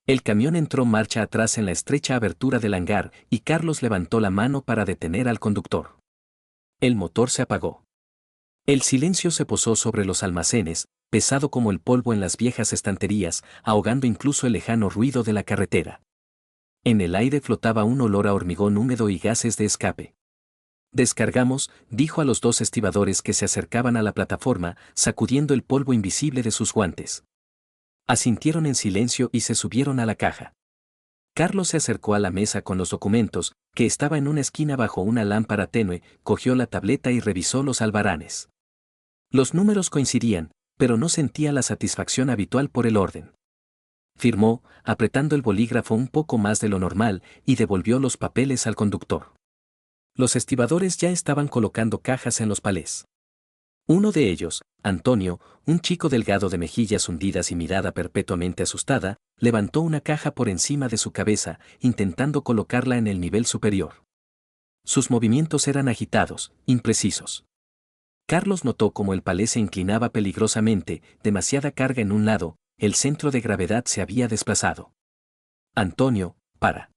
El camión entró marcha atrás en la estrecha abertura del hangar y Carlos levantó la mano para detener al conductor. El motor se apagó. El silencio se posó sobre los almacenes, pesado como el polvo en las viejas estanterías, ahogando incluso el lejano ruido de la carretera. En el aire flotaba un olor a hormigón húmedo y gases de escape. Descargamos, dijo a los dos estibadores que se acercaban a la plataforma, sacudiendo el polvo invisible de sus guantes. Asintieron en silencio y se subieron a la caja. Carlos se acercó a la mesa con los documentos, que estaba en una esquina bajo una lámpara tenue, cogió la tableta y revisó los albaranes. Los números coincidían, pero no sentía la satisfacción habitual por el orden. Firmó, apretando el bolígrafo un poco más de lo normal, y devolvió los papeles al conductor. Los estibadores ya estaban colocando cajas en los palés. Uno de ellos, Antonio, un chico delgado de mejillas hundidas y mirada perpetuamente asustada, levantó una caja por encima de su cabeza, intentando colocarla en el nivel superior. Sus movimientos eran agitados, imprecisos. Carlos notó cómo el palé se inclinaba peligrosamente, demasiada carga en un lado, el centro de gravedad se había desplazado. Antonio, para.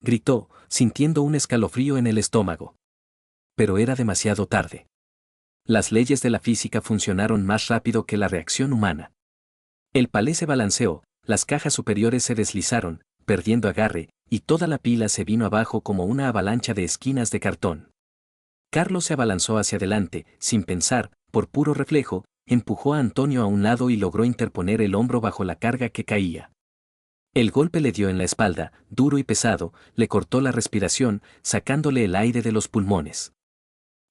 Gritó, sintiendo un escalofrío en el estómago. Pero era demasiado tarde. Las leyes de la física funcionaron más rápido que la reacción humana. El palé se balanceó, las cajas superiores se deslizaron, perdiendo agarre, y toda la pila se vino abajo como una avalancha de esquinas de cartón. Carlos se abalanzó hacia adelante, sin pensar, por puro reflejo, empujó a Antonio a un lado y logró interponer el hombro bajo la carga que caía. El golpe le dio en la espalda, duro y pesado, le cortó la respiración, sacándole el aire de los pulmones.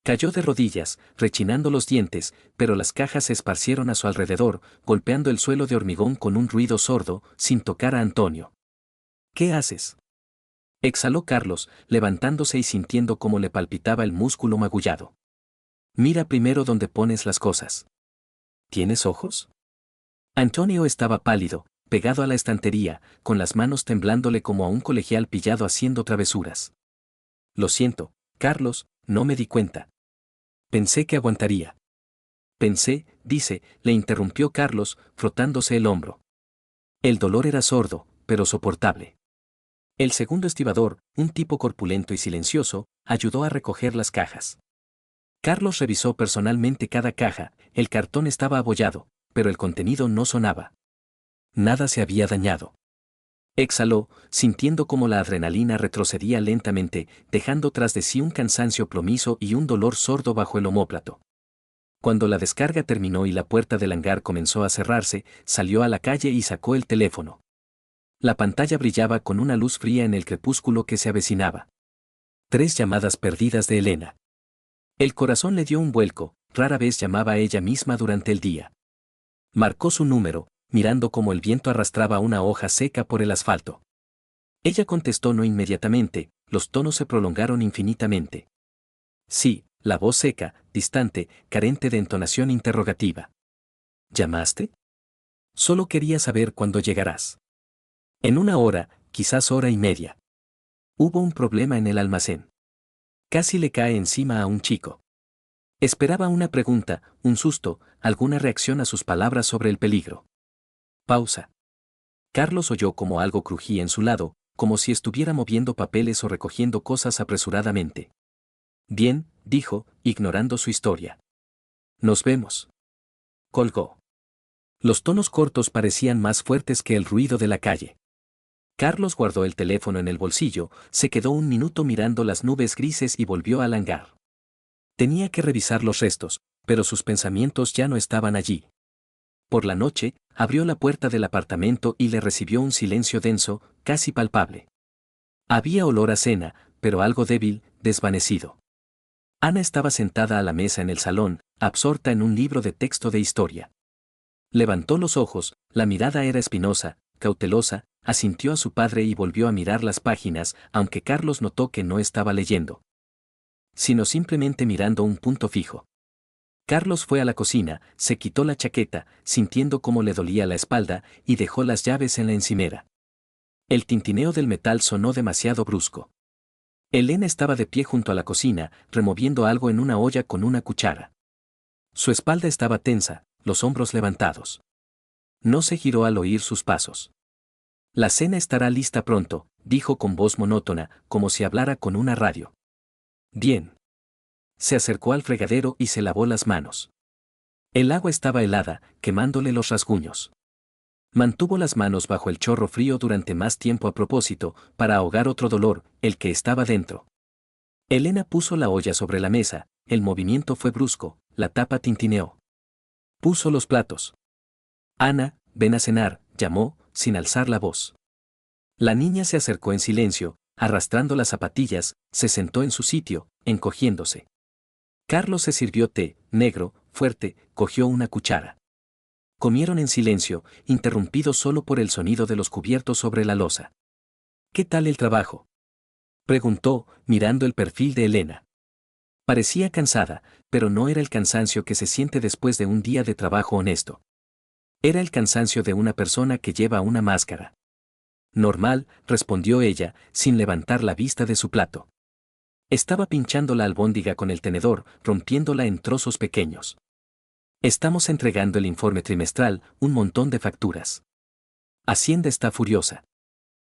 Cayó de rodillas, rechinando los dientes, pero las cajas se esparcieron a su alrededor, golpeando el suelo de hormigón con un ruido sordo, sin tocar a Antonio. ¿Qué haces?, exhaló Carlos, levantándose y sintiendo cómo le palpitaba el músculo magullado. Mira primero dónde pones las cosas. ¿Tienes ojos? Antonio estaba pálido, pegado a la estantería, con las manos temblándole como a un colegial pillado haciendo travesuras. Lo siento, Carlos, no me di cuenta. Pensé que aguantaría. Pensé, dice, le interrumpió Carlos, frotándose el hombro. El dolor era sordo, pero soportable. El segundo estibador, un tipo corpulento y silencioso, ayudó a recoger las cajas. Carlos revisó personalmente cada caja, el cartón estaba abollado, pero el contenido no sonaba. Nada se había dañado. Exhaló, sintiendo cómo la adrenalina retrocedía lentamente, dejando tras de sí un cansancio plomizo y un dolor sordo bajo el omóplato. Cuando la descarga terminó y la puerta del hangar comenzó a cerrarse, salió a la calle y sacó el teléfono. La pantalla brillaba con una luz fría en el crepúsculo que se avecinaba. 3 llamadas perdidas de Elena. El corazón le dio un vuelco, rara vez llamaba a ella misma durante el día. Marcó su número, mirando cómo el viento arrastraba una hoja seca por el asfalto. Ella contestó no inmediatamente, los tonos se prolongaron infinitamente. Sí, la voz seca, distante, carente de entonación interrogativa. ¿Llamaste? Solo quería saber cuándo llegarás. En 1 hora, quizás hora y media. Hubo un problema en el almacén. Casi le cae encima a un chico. Esperaba una pregunta, un susto, alguna reacción a sus palabras sobre el peligro. Pausa. Carlos oyó como algo crujía en su lado, como si estuviera moviendo papeles o recogiendo cosas apresuradamente. Bien, dijo, ignorando su historia. Nos vemos. Colgó. Los tonos cortos parecían más fuertes que el ruido de la calle. Carlos guardó el teléfono en el bolsillo, se quedó un minuto mirando las nubes grises y volvió al hangar. Tenía que revisar los restos, pero sus pensamientos ya no estaban allí. Por la noche, abrió la puerta del apartamento y le recibió un silencio denso, casi palpable. Había olor a cena, pero algo débil, desvanecido. Ana estaba sentada a la mesa en el salón, absorta en un libro de texto de historia. Levantó los ojos, la mirada era espinosa, cautelosa, asintió a su padre y volvió a mirar las páginas, aunque Carlos notó que no estaba leyendo, sino simplemente mirando un punto fijo. Carlos fue a la cocina, se quitó la chaqueta, sintiendo cómo le dolía la espalda, y dejó las llaves en la encimera. El tintineo del metal sonó demasiado brusco. Elena estaba de pie junto a la cocina, removiendo algo en una olla con una cuchara. Su espalda estaba tensa, los hombros levantados. No se giró al oír sus pasos. La cena estará lista pronto, dijo con voz monótona, como si hablara con una radio. Bien. Se acercó al fregadero y se lavó las manos. El agua estaba helada, quemándole los rasguños. Mantuvo las manos bajo el chorro frío durante más tiempo a propósito, para ahogar otro dolor, el que estaba dentro. Elena puso la olla sobre la mesa, el movimiento fue brusco, la tapa tintineó. Puso los platos. Ana, ven a cenar, llamó, sin alzar la voz. La niña se acercó en silencio, arrastrando las zapatillas, se sentó en su sitio, encogiéndose. Carlos se sirvió té, negro, fuerte, cogió una cuchara. Comieron en silencio, interrumpido solo por el sonido de los cubiertos sobre la loza. ¿Qué tal el trabajo?, preguntó, mirando el perfil de Elena. Parecía cansada, pero no era el cansancio que se siente después de un día de trabajo honesto. Era el cansancio de una persona que lleva una máscara. Normal, respondió ella, sin levantar la vista de su plato. Estaba pinchando la albóndiga con el tenedor, rompiéndola en trozos pequeños. Estamos entregando el informe trimestral, un montón de facturas. Hacienda está furiosa.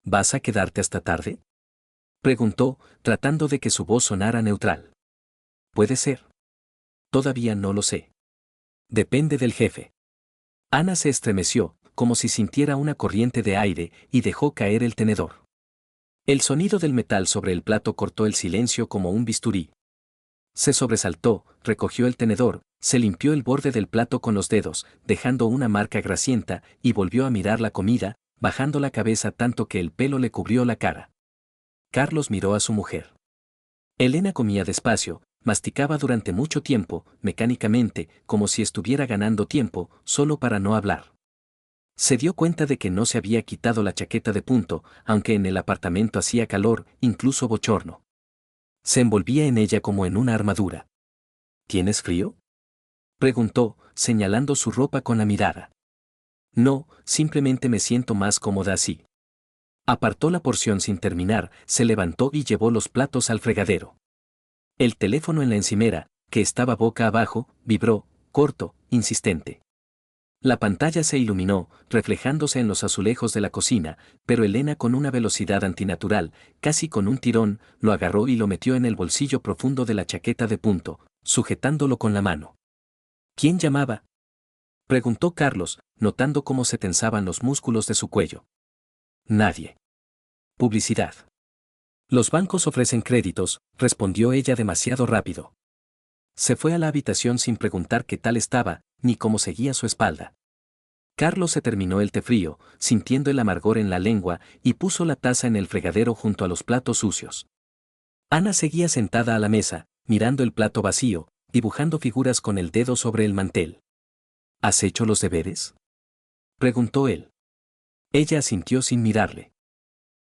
¿Vas a quedarte hasta tarde?, preguntó, tratando de que su voz sonara neutral. Puede ser. Todavía no lo sé. Depende del jefe. Ana se estremeció, como si sintiera una corriente de aire, y dejó caer el tenedor. El sonido del metal sobre el plato cortó el silencio como un bisturí. Se sobresaltó, recogió el tenedor, se limpió el borde del plato con los dedos, dejando una marca grasienta, y volvió a mirar la comida, bajando la cabeza tanto que el pelo le cubrió la cara. Carlos miró a su mujer. Elena comía despacio, masticaba durante mucho tiempo, mecánicamente, como si estuviera ganando tiempo, solo para no hablar. Se dio cuenta de que no se había quitado la chaqueta de punto, aunque en el apartamento hacía calor, incluso bochorno. Se envolvía en ella como en una armadura. ¿Tienes frío?, preguntó, señalando su ropa con la mirada. No, simplemente me siento más cómoda así. Apartó la porción sin terminar, se levantó y llevó los platos al fregadero. El teléfono en la encimera, que estaba boca abajo, vibró, corto, insistente. La pantalla se iluminó, reflejándose en los azulejos de la cocina, pero Elena con una velocidad antinatural, casi con un tirón, lo agarró y lo metió en el bolsillo profundo de la chaqueta de punto, sujetándolo con la mano. ¿Quién llamaba?, preguntó Carlos, notando cómo se tensaban los músculos de su cuello. Nadie. Publicidad. Los bancos ofrecen créditos, respondió ella demasiado rápido. Se fue a la habitación sin preguntar qué tal estaba, ni cómo seguía su espalda. Carlos se terminó el té frío, sintiendo el amargor en la lengua, y puso la taza en el fregadero junto a los platos sucios. Ana seguía sentada a la mesa, mirando el plato vacío, dibujando figuras con el dedo sobre el mantel. ¿Has hecho los deberes?, preguntó él. Ella asintió sin mirarle.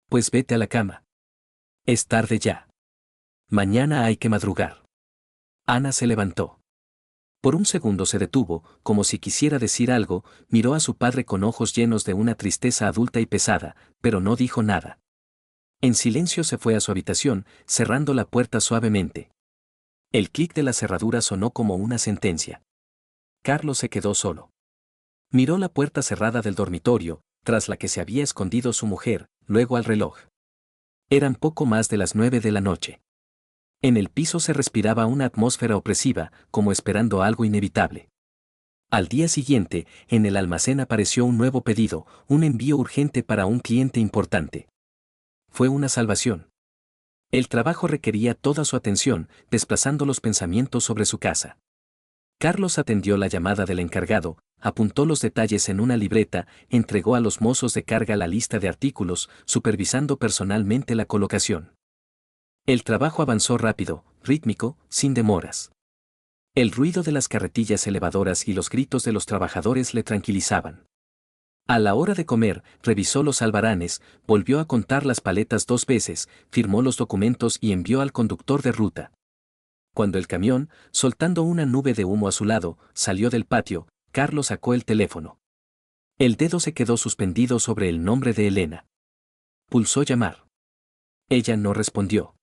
Pues vete a la cama. Es tarde ya. Mañana hay que madrugar. Ana se levantó. Por un segundo se detuvo, como si quisiera decir algo, miró a su padre con ojos llenos de una tristeza adulta y pesada, pero no dijo nada. En silencio se fue a su habitación, cerrando la puerta suavemente. El clic de la cerradura sonó como una sentencia. Carlos se quedó solo. Miró la puerta cerrada del dormitorio, tras la que se había escondido su mujer, luego al reloj. Eran poco más de las 9 de la noche. En el piso se respiraba una atmósfera opresiva, como esperando algo inevitable. Al día siguiente, en el almacén apareció un nuevo pedido, un envío urgente para un cliente importante. Fue una salvación. El trabajo requería toda su atención, desplazando los pensamientos sobre su casa. Carlos atendió la llamada del encargado, apuntó los detalles en una libreta, entregó a los mozos de carga la lista de artículos, supervisando personalmente la colocación. El trabajo avanzó rápido, rítmico, sin demoras. El ruido de las carretillas elevadoras y los gritos de los trabajadores le tranquilizaban. A la hora de comer, revisó los albaranes, volvió a contar las paletas 2 veces, firmó los documentos y envió al conductor de ruta. Cuando el camión, soltando una nube de humo a su lado, salió del patio, Carlos sacó el teléfono. El dedo se quedó suspendido sobre el nombre de Elena. Pulsó llamar. Ella no respondió.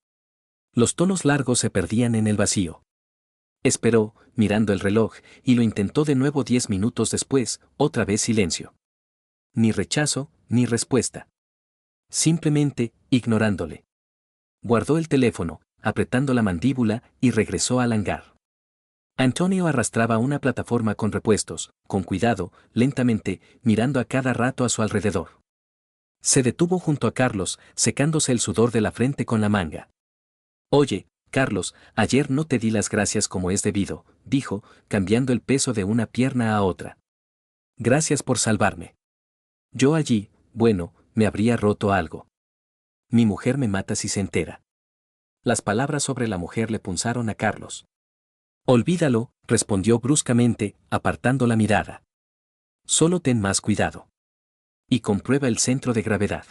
Los tonos largos se perdían en el vacío. Esperó, mirando el reloj, y lo intentó de nuevo 10 minutos después, otra vez silencio. Ni rechazo, ni respuesta. simplemente, ignorándole. Guardó el teléfono, apretando la mandíbula, y regresó al hangar. Antonio arrastraba una plataforma con repuestos, con cuidado, lentamente, mirando a cada rato a su alrededor. Se detuvo junto a Carlos, secándose el sudor de la frente con la manga. Oye, Carlos, ayer no te di las gracias como es debido, dijo, cambiando el peso de una pierna a otra. Gracias por salvarme. Yo allí, bueno, me habría roto algo. Mi mujer me mata si se entera. Las palabras sobre la mujer le punzaron a Carlos. Olvídalo, respondió bruscamente, apartando la mirada. Solo ten más cuidado. Y comprueba el centro de gravedad.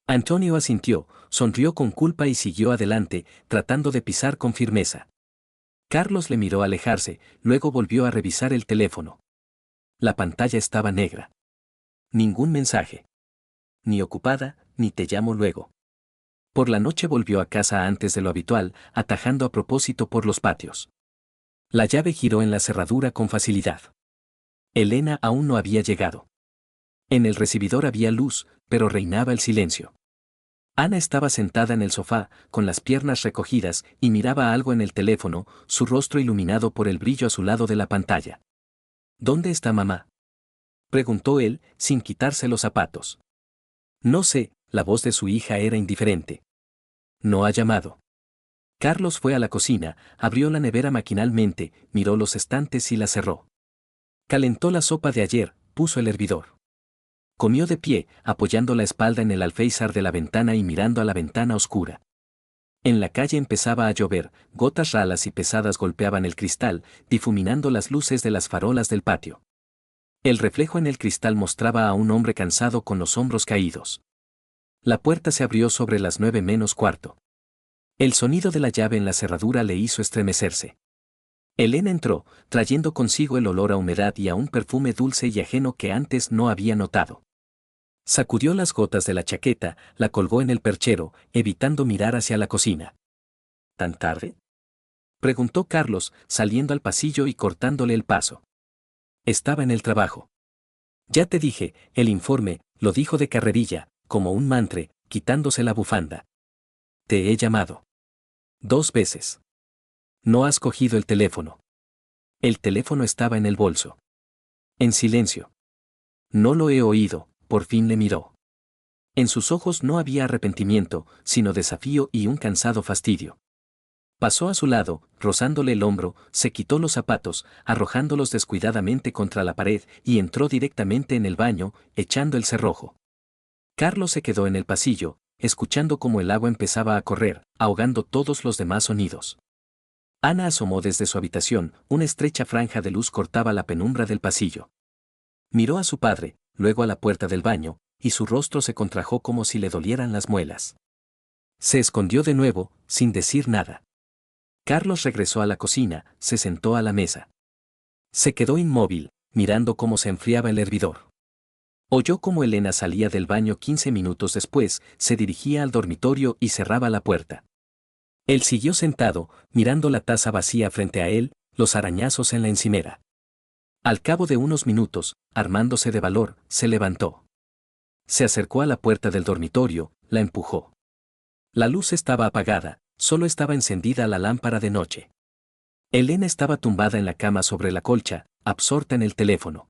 Antonio asintió, sonrió con culpa y siguió adelante, tratando de pisar con firmeza. Carlos le miró alejarse, luego volvió a revisar el teléfono. La pantalla estaba negra. Ningún mensaje. Ni ocupada, ni te llamo luego. Por la noche volvió a casa antes de lo habitual, atajando a propósito por los patios. La llave giró en la cerradura con facilidad. Elena aún no había llegado. En el recibidor había luz, pero reinaba el silencio. Ana estaba sentada en el sofá, con las piernas recogidas, y miraba algo en el teléfono, su rostro iluminado por el brillo azulado de la pantalla. ¿Dónde está mamá?, preguntó él, sin quitarse los zapatos. No sé, la voz de su hija era indiferente. No ha llamado. Carlos fue a la cocina, abrió la nevera maquinalmente, miró los estantes y la cerró. Calentó la sopa de ayer, puso el hervidor. Comió de pie, apoyando la espalda en el alféizar de la ventana y mirando a la ventana oscura. En la calle empezaba a llover, gotas ralas y pesadas golpeaban el cristal, difuminando las luces de las farolas del patio. El reflejo en el cristal mostraba a un hombre cansado con los hombros caídos. La puerta se abrió sobre las 9:45. El sonido de la llave en la cerradura le hizo estremecerse. Elena entró, trayendo consigo el olor a humedad y a un perfume dulce y ajeno que antes no había notado. Sacudió las gotas de la chaqueta, la colgó en el perchero, evitando mirar hacia la cocina. ¿Tan tarde?, preguntó Carlos, saliendo al pasillo y cortándole el paso. Estaba en el trabajo. Ya te dije, el informe, lo dijo de carrerilla, como un mantre, quitándose la bufanda. Te he llamado 2 veces. No has cogido el teléfono. El teléfono estaba en el bolso. En silencio. No lo he oído, por fin le miró. En sus ojos no había arrepentimiento, sino desafío y un cansado fastidio. Pasó a su lado, rozándole el hombro, se quitó los zapatos, arrojándolos descuidadamente contra la pared y entró directamente en el baño, echando el cerrojo. Carlos se quedó en el pasillo, escuchando cómo el agua empezaba a correr, ahogando todos los demás sonidos. Ana asomó desde su habitación, una estrecha franja de luz cortaba la penumbra del pasillo. Miró a su padre, luego a la puerta del baño, y su rostro se contrajo como si le dolieran las muelas. Se escondió de nuevo, sin decir nada. Carlos regresó a la cocina, se sentó a la mesa. Se quedó inmóvil, mirando cómo se enfriaba el hervidor. Oyó cómo Elena salía del baño 15 minutos después, se dirigía al dormitorio y cerraba la puerta. Él siguió sentado, mirando la taza vacía frente a él, los arañazos en la encimera. Al cabo de unos minutos, armándose de valor, se levantó. Se acercó a la puerta del dormitorio, la empujó. La luz estaba apagada, solo estaba encendida la lámpara de noche. Elena estaba tumbada en la cama sobre la colcha, absorta en el teléfono.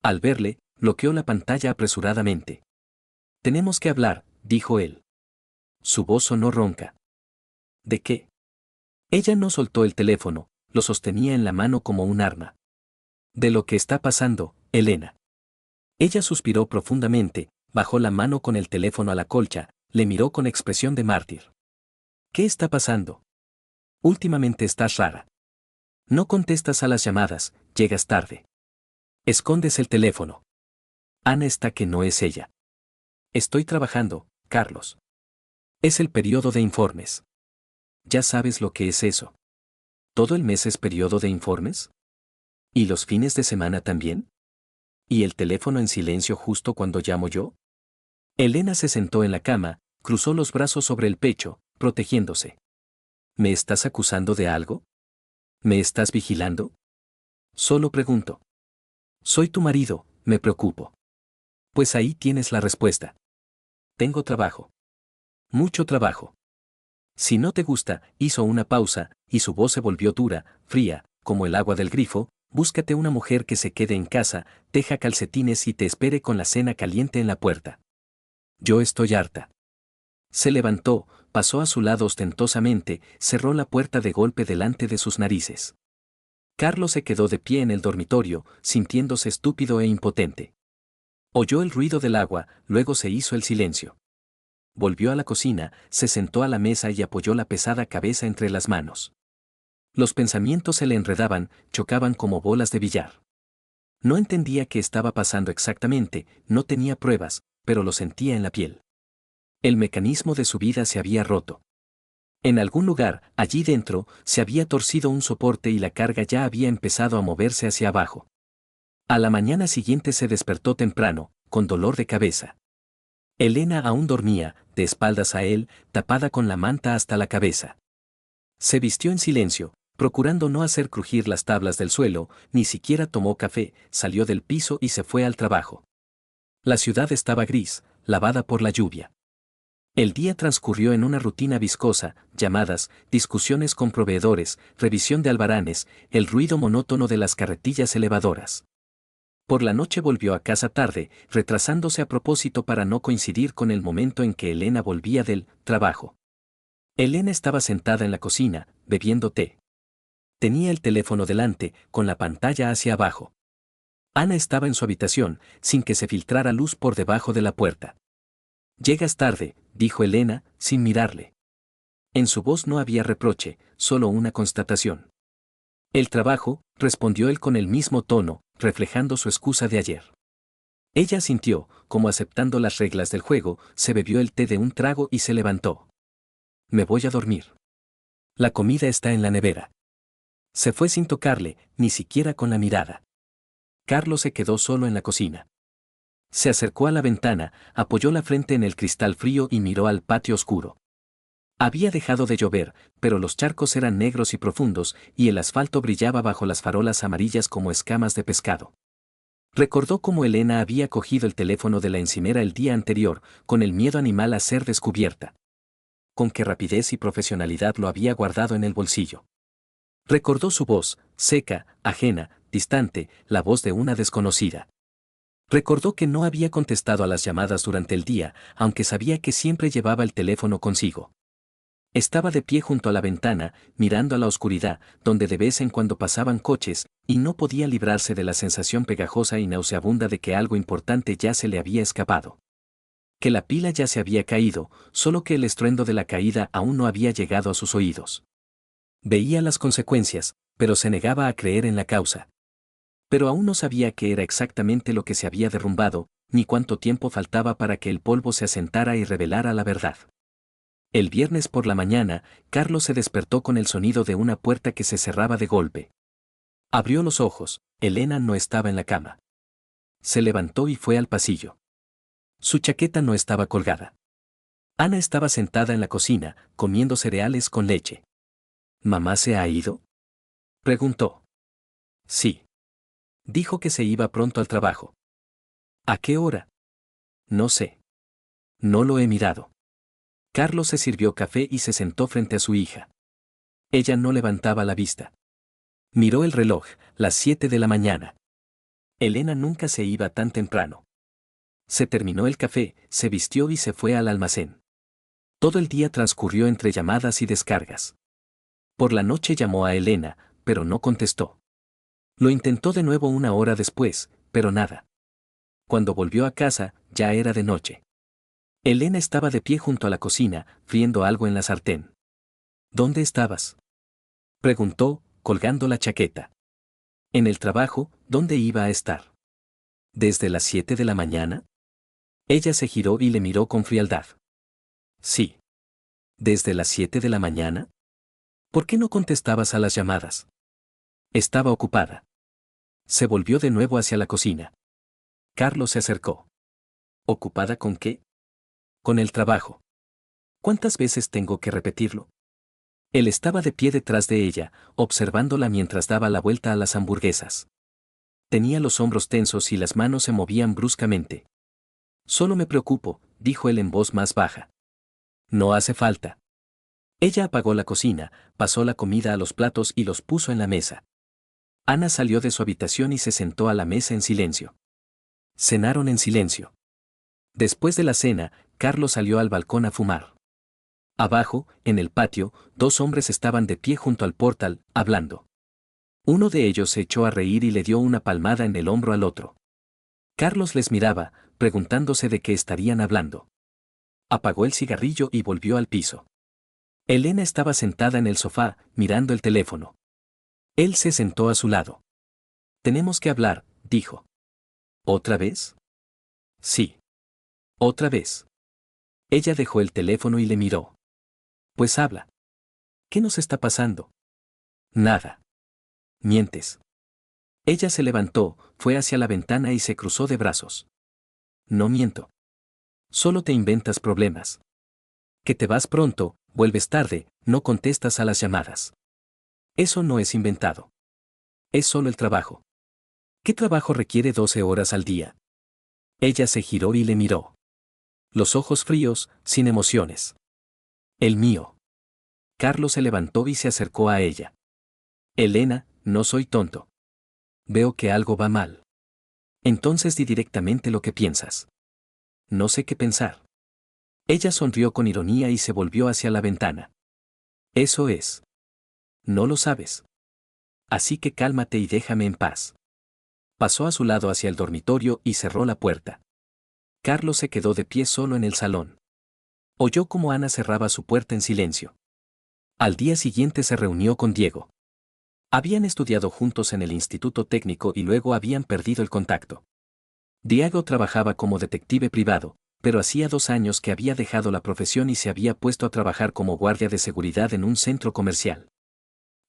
Al verle, bloqueó la pantalla apresuradamente. Tenemos que hablar, dijo él. Su voz sonó ronca. ¿De qué? Ella no soltó el teléfono, lo sostenía en la mano como un arma. De lo que está pasando, Elena. Ella suspiró profundamente, bajó la mano con el teléfono a la colcha, le miró con expresión de mártir. ¿Qué está pasando? Últimamente estás rara. No contestas a las llamadas, llegas tarde. Escondes el teléfono. Ana está que no es ella. Estoy trabajando, Carlos. Es el periodo de informes. Ya sabes lo que es eso. ¿Todo el mes es periodo de informes? ¿Y los fines de semana también? ¿Y el teléfono en silencio justo cuando llamo yo? Elena se sentó en la cama, cruzó los brazos sobre el pecho, protegiéndose. ¿Me estás acusando de algo? ¿Me estás vigilando? Solo pregunto. Soy tu marido, me preocupo. Pues ahí tienes la respuesta. Tengo trabajo. Mucho trabajo. Si no te gusta, hizo una pausa, y su voz se volvió dura, fría, como el agua del grifo. Búscate una mujer que se quede en casa, teja calcetines y te espere con la cena caliente en la puerta. Yo estoy harta. Se levantó, pasó a su lado ostentosamente, cerró la puerta de golpe delante de sus narices. Carlos se quedó de pie en el dormitorio, sintiéndose estúpido e impotente. Oyó el ruido del agua, luego se hizo el silencio. Volvió a la cocina, se sentó a la mesa y apoyó la pesada cabeza entre las manos. Los pensamientos se le enredaban, chocaban como bolas de billar. No entendía qué estaba pasando exactamente, no tenía pruebas, pero lo sentía en la piel. El mecanismo de su vida se había roto. En algún lugar, allí dentro, se había torcido un soporte y la carga ya había empezado a moverse hacia abajo. A la mañana siguiente se despertó temprano, con dolor de cabeza. Elena aún dormía, de espaldas a él, tapada con la manta hasta la cabeza. Se vistió en silencio, procurando no hacer crujir las tablas del suelo, ni siquiera tomó café, salió del piso y se fue al trabajo. La ciudad estaba gris, lavada por la lluvia. El día transcurrió en una rutina viscosa, llamadas, discusiones con proveedores, revisión de albaranes, el ruido monótono de las carretillas elevadoras. Por la noche volvió a casa tarde, retrasándose a propósito para no coincidir con el momento en que Elena volvía del trabajo. Elena estaba sentada en la cocina, bebiendo té. Tenía el teléfono delante, con la pantalla hacia abajo. Ana estaba en su habitación, sin que se filtrara luz por debajo de la puerta. «Llegas tarde», dijo Elena, sin mirarle. En su voz no había reproche, solo una constatación. «El trabajo», respondió él con el mismo tono, reflejando su excusa de ayer. Ella sintió, como aceptando las reglas del juego, se bebió el té de un trago y se levantó. «Me voy a dormir. La comida está en la nevera». Se fue sin tocarle, ni siquiera con la mirada. Carlos se quedó solo en la cocina. Se acercó a la ventana, apoyó la frente en el cristal frío y miró al patio oscuro. Había dejado de llover, pero los charcos eran negros y profundos, y el asfalto brillaba bajo las farolas amarillas como escamas de pescado. Recordó cómo Elena había cogido el teléfono de la encimera el día anterior, con el miedo animal a ser descubierta. Con qué rapidez y profesionalidad lo había guardado en el bolsillo. Recordó su voz, seca, ajena, distante, la voz de una desconocida. Recordó que no había contestado a las llamadas durante el día, aunque sabía que siempre llevaba el teléfono consigo. Estaba de pie junto a la ventana, mirando a la oscuridad, donde de vez en cuando pasaban coches, y no podía librarse de la sensación pegajosa y nauseabunda de que algo importante ya se le había escapado. Que la pila ya se había caído, solo que el estruendo de la caída aún no había llegado a sus oídos. Veía las consecuencias, pero se negaba a creer en la causa. Pero aún no sabía qué era exactamente lo que se había derrumbado, ni cuánto tiempo faltaba para que el polvo se asentara y revelara la verdad. El viernes por la mañana, Carlos se despertó con el sonido de una puerta que se cerraba de golpe. Abrió los ojos, Elena no estaba en la cama. Se levantó y fue al pasillo. Su chaqueta no estaba colgada. Ana estaba sentada en la cocina, comiendo cereales con leche. ¿Mamá se ha ido?, preguntó. Sí. Dijo que se iba pronto al trabajo. ¿A qué hora? No sé. No lo he mirado. Carlos se sirvió café y se sentó frente a su hija. Ella no levantaba la vista. Miró el reloj, las 7 de la mañana. Elena nunca se iba tan temprano. Se terminó el café, se vistió y se fue al almacén. Todo el día transcurrió entre llamadas y descargas. Por la noche llamó a Elena, pero no contestó. Lo intentó de nuevo una hora después, pero nada. Cuando volvió a casa, ya era de noche. Elena estaba de pie junto a la cocina, friendo algo en la sartén. ¿Dónde estabas?, preguntó, colgando la chaqueta. En el trabajo, ¿dónde iba a estar? ¿Desde las 7 de la mañana? Ella se giró y le miró con frialdad. Sí. ¿Desde las 7 de la mañana? ¿Por qué no contestabas a las llamadas? Estaba ocupada. Se volvió de nuevo hacia la cocina. Carlos se acercó. ¿Ocupada con qué? Con el trabajo. ¿Cuántas veces tengo que repetirlo? Él estaba de pie detrás de ella, observándola mientras daba la vuelta a las hamburguesas. Tenía los hombros tensos y las manos se movían bruscamente. Solo me preocupo, dijo él en voz más baja. No hace falta. Ella apagó la cocina, pasó la comida a los platos y los puso en la mesa. Ana salió de su habitación y se sentó a la mesa en silencio. Cenaron en silencio. Después de la cena, Carlos salió al balcón a fumar. Abajo, en el patio, dos hombres estaban de pie junto al portal, hablando. Uno de ellos se echó a reír y le dio una palmada en el hombro al otro. Carlos les miraba, preguntándose de qué estarían hablando. Apagó el cigarrillo y volvió al piso. Elena estaba sentada en el sofá, mirando el teléfono. Él se sentó a su lado. Tenemos que hablar, dijo. ¿Otra vez? Sí. Otra vez. Ella dejó el teléfono y le miró. Pues habla. ¿Qué nos está pasando? Nada. Mientes. Ella se levantó, fue hacia la ventana y se cruzó de brazos. No miento. Solo te inventas problemas. Que te vas pronto, vuelves tarde, no contestas a las llamadas. Eso no es inventado. Es solo el trabajo. ¿Qué trabajo requiere 12 horas al día? Ella se giró y le miró. Los ojos fríos, sin emociones. El mío. Carlos se levantó y se acercó a ella. Elena, no soy tonto. Veo que algo va mal. Entonces di directamente lo que piensas. No sé qué pensar. Ella sonrió con ironía y se volvió hacia la ventana. Eso es. No lo sabes. Así que cálmate y déjame en paz. Pasó a su lado hacia el dormitorio y cerró la puerta. Carlos se quedó de pie solo en el salón. Oyó cómo Ana cerraba su puerta en silencio. Al día siguiente se reunió con Diego. Habían estudiado juntos en el Instituto Técnico y luego habían perdido el contacto. Diego trabajaba como detective privado, pero hacía 2 años que había dejado la profesión y se había puesto a trabajar como guardia de seguridad en un centro comercial.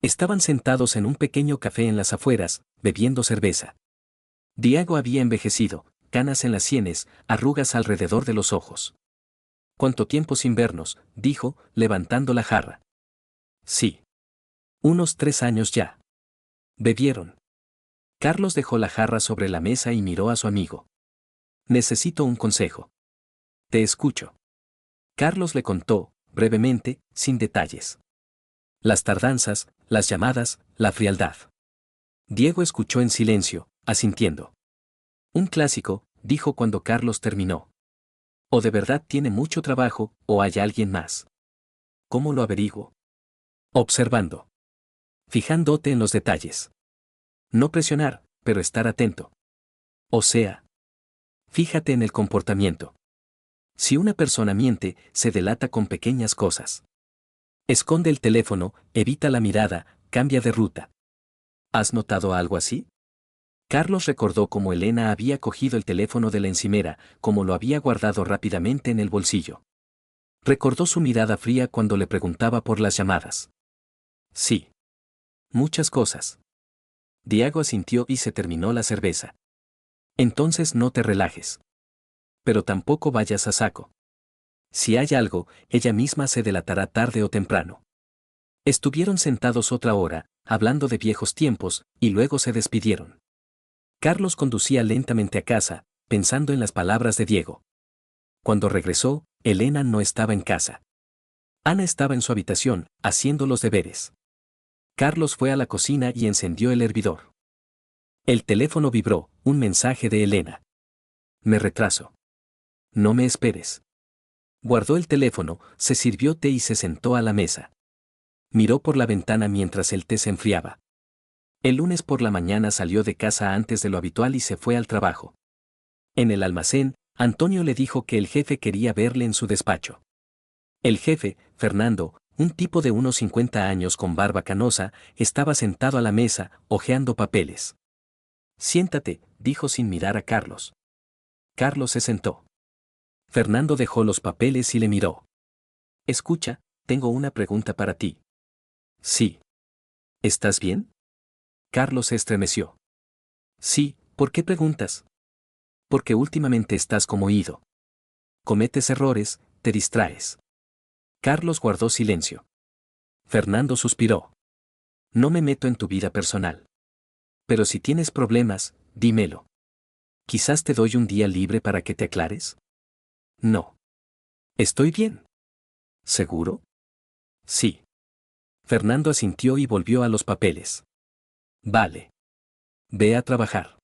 Estaban sentados en un pequeño café en las afueras, bebiendo cerveza. Diego había envejecido, canas en las sienes, arrugas alrededor de los ojos. ¿Cuánto tiempo sin vernos?, dijo, levantando la jarra. Sí. Unos 3 años ya. Bebieron. Carlos dejó la jarra sobre la mesa y miró a su amigo. Necesito un consejo. Te escucho. Carlos le contó, brevemente, sin detalles. Las tardanzas, las llamadas, la frialdad. Diego escuchó en silencio, asintiendo. Un clásico, dijo cuando Carlos terminó. O de verdad tiene mucho trabajo, o hay alguien más. ¿Cómo lo averiguo? Observando. Fijándote en los detalles. No presionar, pero estar atento. O sea, fíjate en el comportamiento. Si una persona miente, se delata con pequeñas cosas. Esconde el teléfono, evita la mirada, cambia de ruta. ¿Has notado algo así? Carlos recordó cómo Elena había cogido el teléfono de la encimera, cómo lo había guardado rápidamente en el bolsillo. Recordó su mirada fría cuando le preguntaba por las llamadas. Sí. Muchas cosas. Diego asintió y se terminó la cerveza. Entonces no te relajes. Pero tampoco vayas a saco. Si hay algo, ella misma se delatará tarde o temprano. Estuvieron sentados otra hora, hablando de viejos tiempos, y luego se despidieron. Carlos conducía lentamente a casa, pensando en las palabras de Diego. Cuando regresó, Elena no estaba en casa. Ana estaba en su habitación, haciendo los deberes. Carlos fue a la cocina y encendió el hervidor. El teléfono vibró, un mensaje de Elena. Me retraso. No me esperes. Guardó el teléfono, se sirvió té y se sentó a la mesa. Miró por la ventana mientras el té se enfriaba. El lunes por la mañana salió de casa antes de lo habitual y se fue al trabajo. En el almacén, Antonio le dijo que el jefe quería verle en su despacho. El jefe, Fernando, un tipo de unos 50 años con barba canosa, estaba sentado a la mesa, hojeando papeles. Siéntate, dijo sin mirar a Carlos. Carlos se sentó. Fernando dejó los papeles y le miró. Escucha, tengo una pregunta para ti. Sí. ¿Estás bien? Carlos se estremeció. Sí, ¿por qué preguntas? Porque últimamente estás como ido. Cometes errores, te distraes. Carlos guardó silencio. Fernando suspiró. No me meto en tu vida personal. Pero si tienes problemas, dímelo. Quizás te doy un día libre para que te aclares. No. ¿Estoy bien? ¿Seguro? Sí. Fernando asintió y volvió a los papeles. Vale. Ve a trabajar.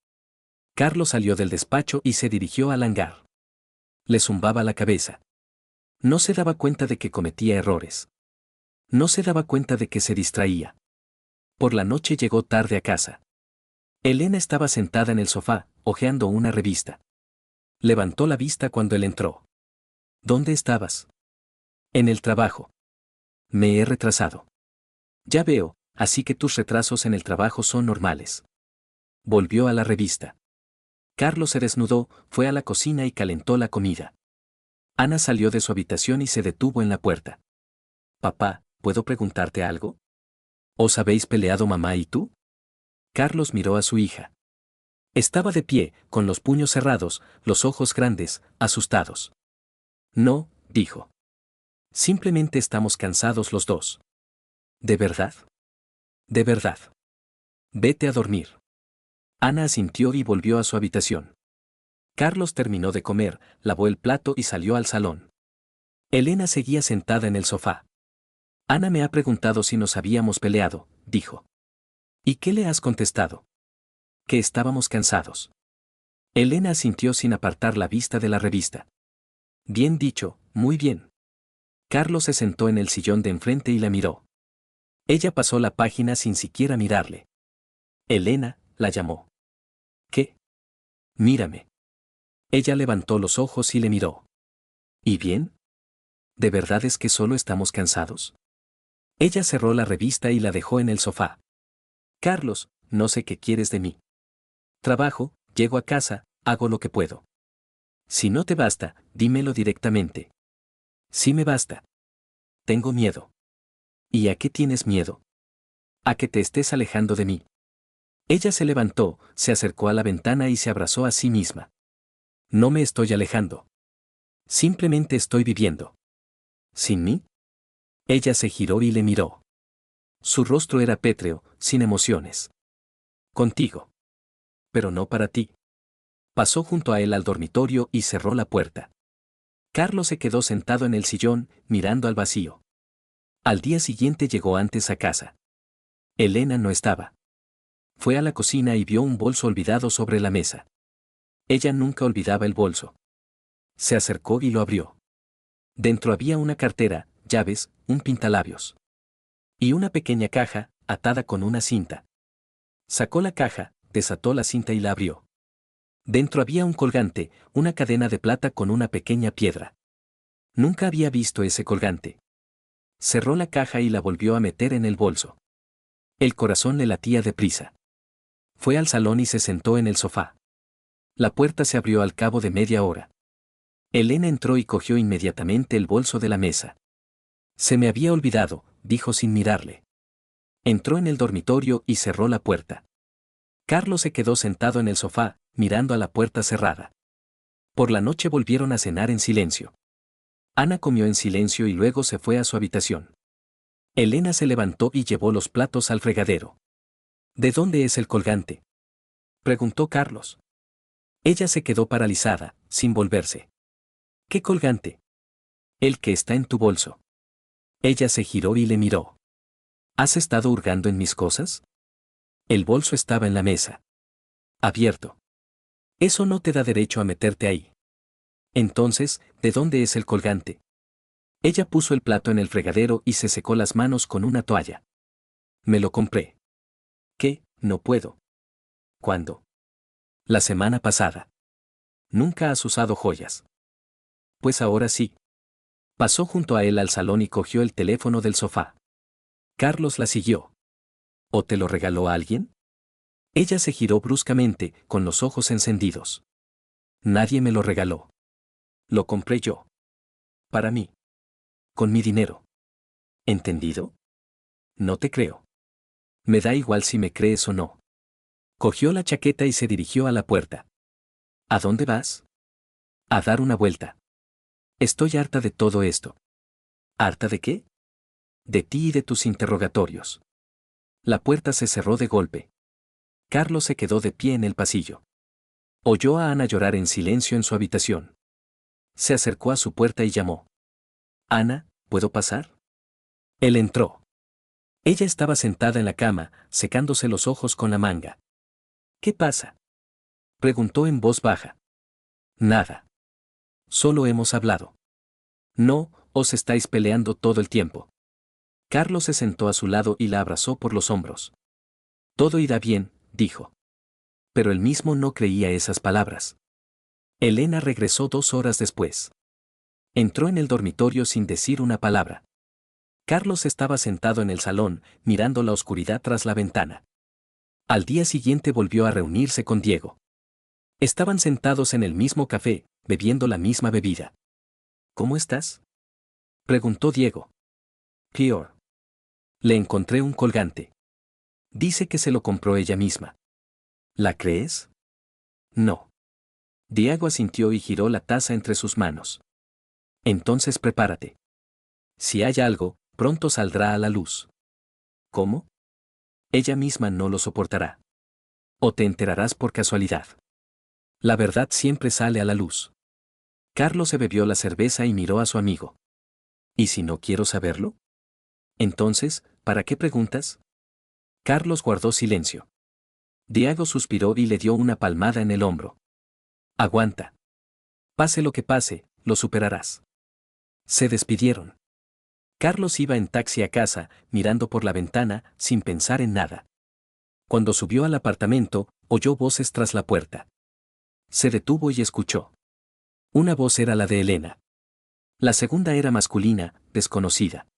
Carlos salió del despacho y se dirigió al hangar. Le zumbaba la cabeza. No se daba cuenta de que cometía errores. No se daba cuenta de que se distraía. Por la noche llegó tarde a casa. Elena estaba sentada en el sofá, hojeando una revista. Levantó la vista cuando él entró. ¿Dónde estabas? En el trabajo. Me he retrasado. Ya veo, así que tus retrasos en el trabajo son normales. Volvió a la revista. Carlos se desnudó, fue a la cocina y calentó la comida. Ana salió de su habitación y se detuvo en la puerta. Papá, ¿puedo preguntarte algo? ¿Os habéis peleado mamá y tú? Carlos miró a su hija. Estaba de pie, con los puños cerrados, los ojos grandes, asustados. No, dijo. Simplemente estamos cansados los dos. ¿De verdad? De verdad. Vete a dormir. Ana asintió y volvió a su habitación. Carlos terminó de comer, lavó el plato y salió al salón. Elena seguía sentada en el sofá. Ana me ha preguntado si nos habíamos peleado, dijo. ¿Y qué le has contestado? Que estábamos cansados. Elena asintió sin apartar la vista de la revista. Bien dicho, muy bien. Carlos se sentó en el sillón de enfrente y la miró. Ella pasó la página sin siquiera mirarle. Elena, la llamó. ¿Qué? Mírame. Ella levantó los ojos y le miró. ¿Y bien? ¿De verdad es que solo estamos cansados? Ella cerró la revista y la dejó en el sofá. Carlos, no sé qué quieres de mí. Trabajo, llego a casa, hago lo que puedo. Si no te basta, dímelo directamente. Sí me basta. Tengo miedo. ¿Y a qué tienes miedo? A que te estés alejando de mí. Ella se levantó, se acercó a la ventana y se abrazó a sí misma. No me estoy alejando. Simplemente estoy viviendo. ¿Sin mí? Ella se giró y le miró. Su rostro era pétreo, sin emociones. Contigo. Pero no para ti. Pasó junto a él al dormitorio y cerró la puerta. Carlos se quedó sentado en el sillón, mirando al vacío. Al día siguiente llegó antes a casa. Elena no estaba. Fue a la cocina y vio un bolso olvidado sobre la mesa. Ella nunca olvidaba el bolso. Se acercó y lo abrió. Dentro había una cartera, llaves, un pintalabios. Y una pequeña caja, atada con una cinta. Sacó la caja, desató la cinta y la abrió. Dentro había un colgante, una cadena de plata con una pequeña piedra. Nunca había visto ese colgante. Cerró la caja y la volvió a meter en el bolso. El corazón le latía deprisa. Fue al salón y se sentó en el sofá. La puerta se abrió al cabo de media hora. Elena entró y cogió inmediatamente el bolso de la mesa. Se me había olvidado, dijo sin mirarle. Entró en el dormitorio y cerró la puerta. Carlos se quedó sentado en el sofá, mirando a la puerta cerrada. Por la noche volvieron a cenar en silencio. Ana comió en silencio y luego se fue a su habitación. Elena se levantó y llevó los platos al fregadero. ¿De dónde es el colgante?, preguntó Carlos. Ella se quedó paralizada, sin volverse. ¿Qué colgante? El que está en tu bolso. Ella se giró y le miró. ¿Has estado hurgando en mis cosas? El bolso estaba en la mesa. Abierto. Eso no te da derecho a meterte ahí. Entonces, ¿de dónde es el colgante? Ella puso el plato en el fregadero y se secó las manos con una toalla. Me lo compré. ¿Qué? No puedo. ¿Cuándo? La semana pasada. Nunca has usado joyas. Pues ahora sí. Pasó junto a él al salón y cogió el teléfono del sofá. Carlos la siguió. ¿O te lo regaló a alguien? Ella se giró bruscamente, con los ojos encendidos. Nadie me lo regaló. Lo compré yo. Para mí. Con mi dinero. ¿Entendido? No te creo. Me da igual si me crees o no. Cogió la chaqueta y se dirigió a la puerta. ¿A dónde vas? A dar una vuelta. Estoy harta de todo esto. ¿Harta de qué? De ti y de tus interrogatorios. La puerta se cerró de golpe. Carlos se quedó de pie en el pasillo. Oyó a Ana llorar en silencio en su habitación. Se acercó a su puerta y llamó. Ana, ¿puedo pasar? Él entró. Ella estaba sentada en la cama, secándose los ojos con la manga. ¿Qué pasa? Preguntó en voz baja. Nada. Solo hemos hablado. No, os estáis peleando todo el tiempo. Carlos se sentó a su lado y la abrazó por los hombros. Todo irá bien, dijo. Pero él mismo no creía esas palabras. Elena regresó 2 horas después. Entró en el dormitorio sin decir una palabra. Carlos estaba sentado en el salón, mirando la oscuridad tras la ventana. Al día siguiente volvió a reunirse con Diego. Estaban sentados en el mismo café, bebiendo la misma bebida. ¿Cómo estás? Preguntó Diego. Peor. Le encontré un colgante. Dice que se lo compró ella misma. ¿La crees? No. Diego asintió y giró la taza entre sus manos. Entonces prepárate. Si hay algo, pronto saldrá a la luz. ¿Cómo? Ella misma no lo soportará. O te enterarás por casualidad. La verdad siempre sale a la luz. Carlos se bebió la cerveza y miró a su amigo. ¿Y si no quiero saberlo? Entonces, ¿para qué preguntas? Carlos guardó silencio. Diego suspiró y le dio una palmada en el hombro. Aguanta. Pase lo que pase, lo superarás. Se despidieron. Carlos iba en taxi a casa, mirando por la ventana, sin pensar en nada. Cuando subió al apartamento, oyó voces tras la puerta. Se detuvo y escuchó. Una voz era la de Elena. La segunda era masculina, desconocida.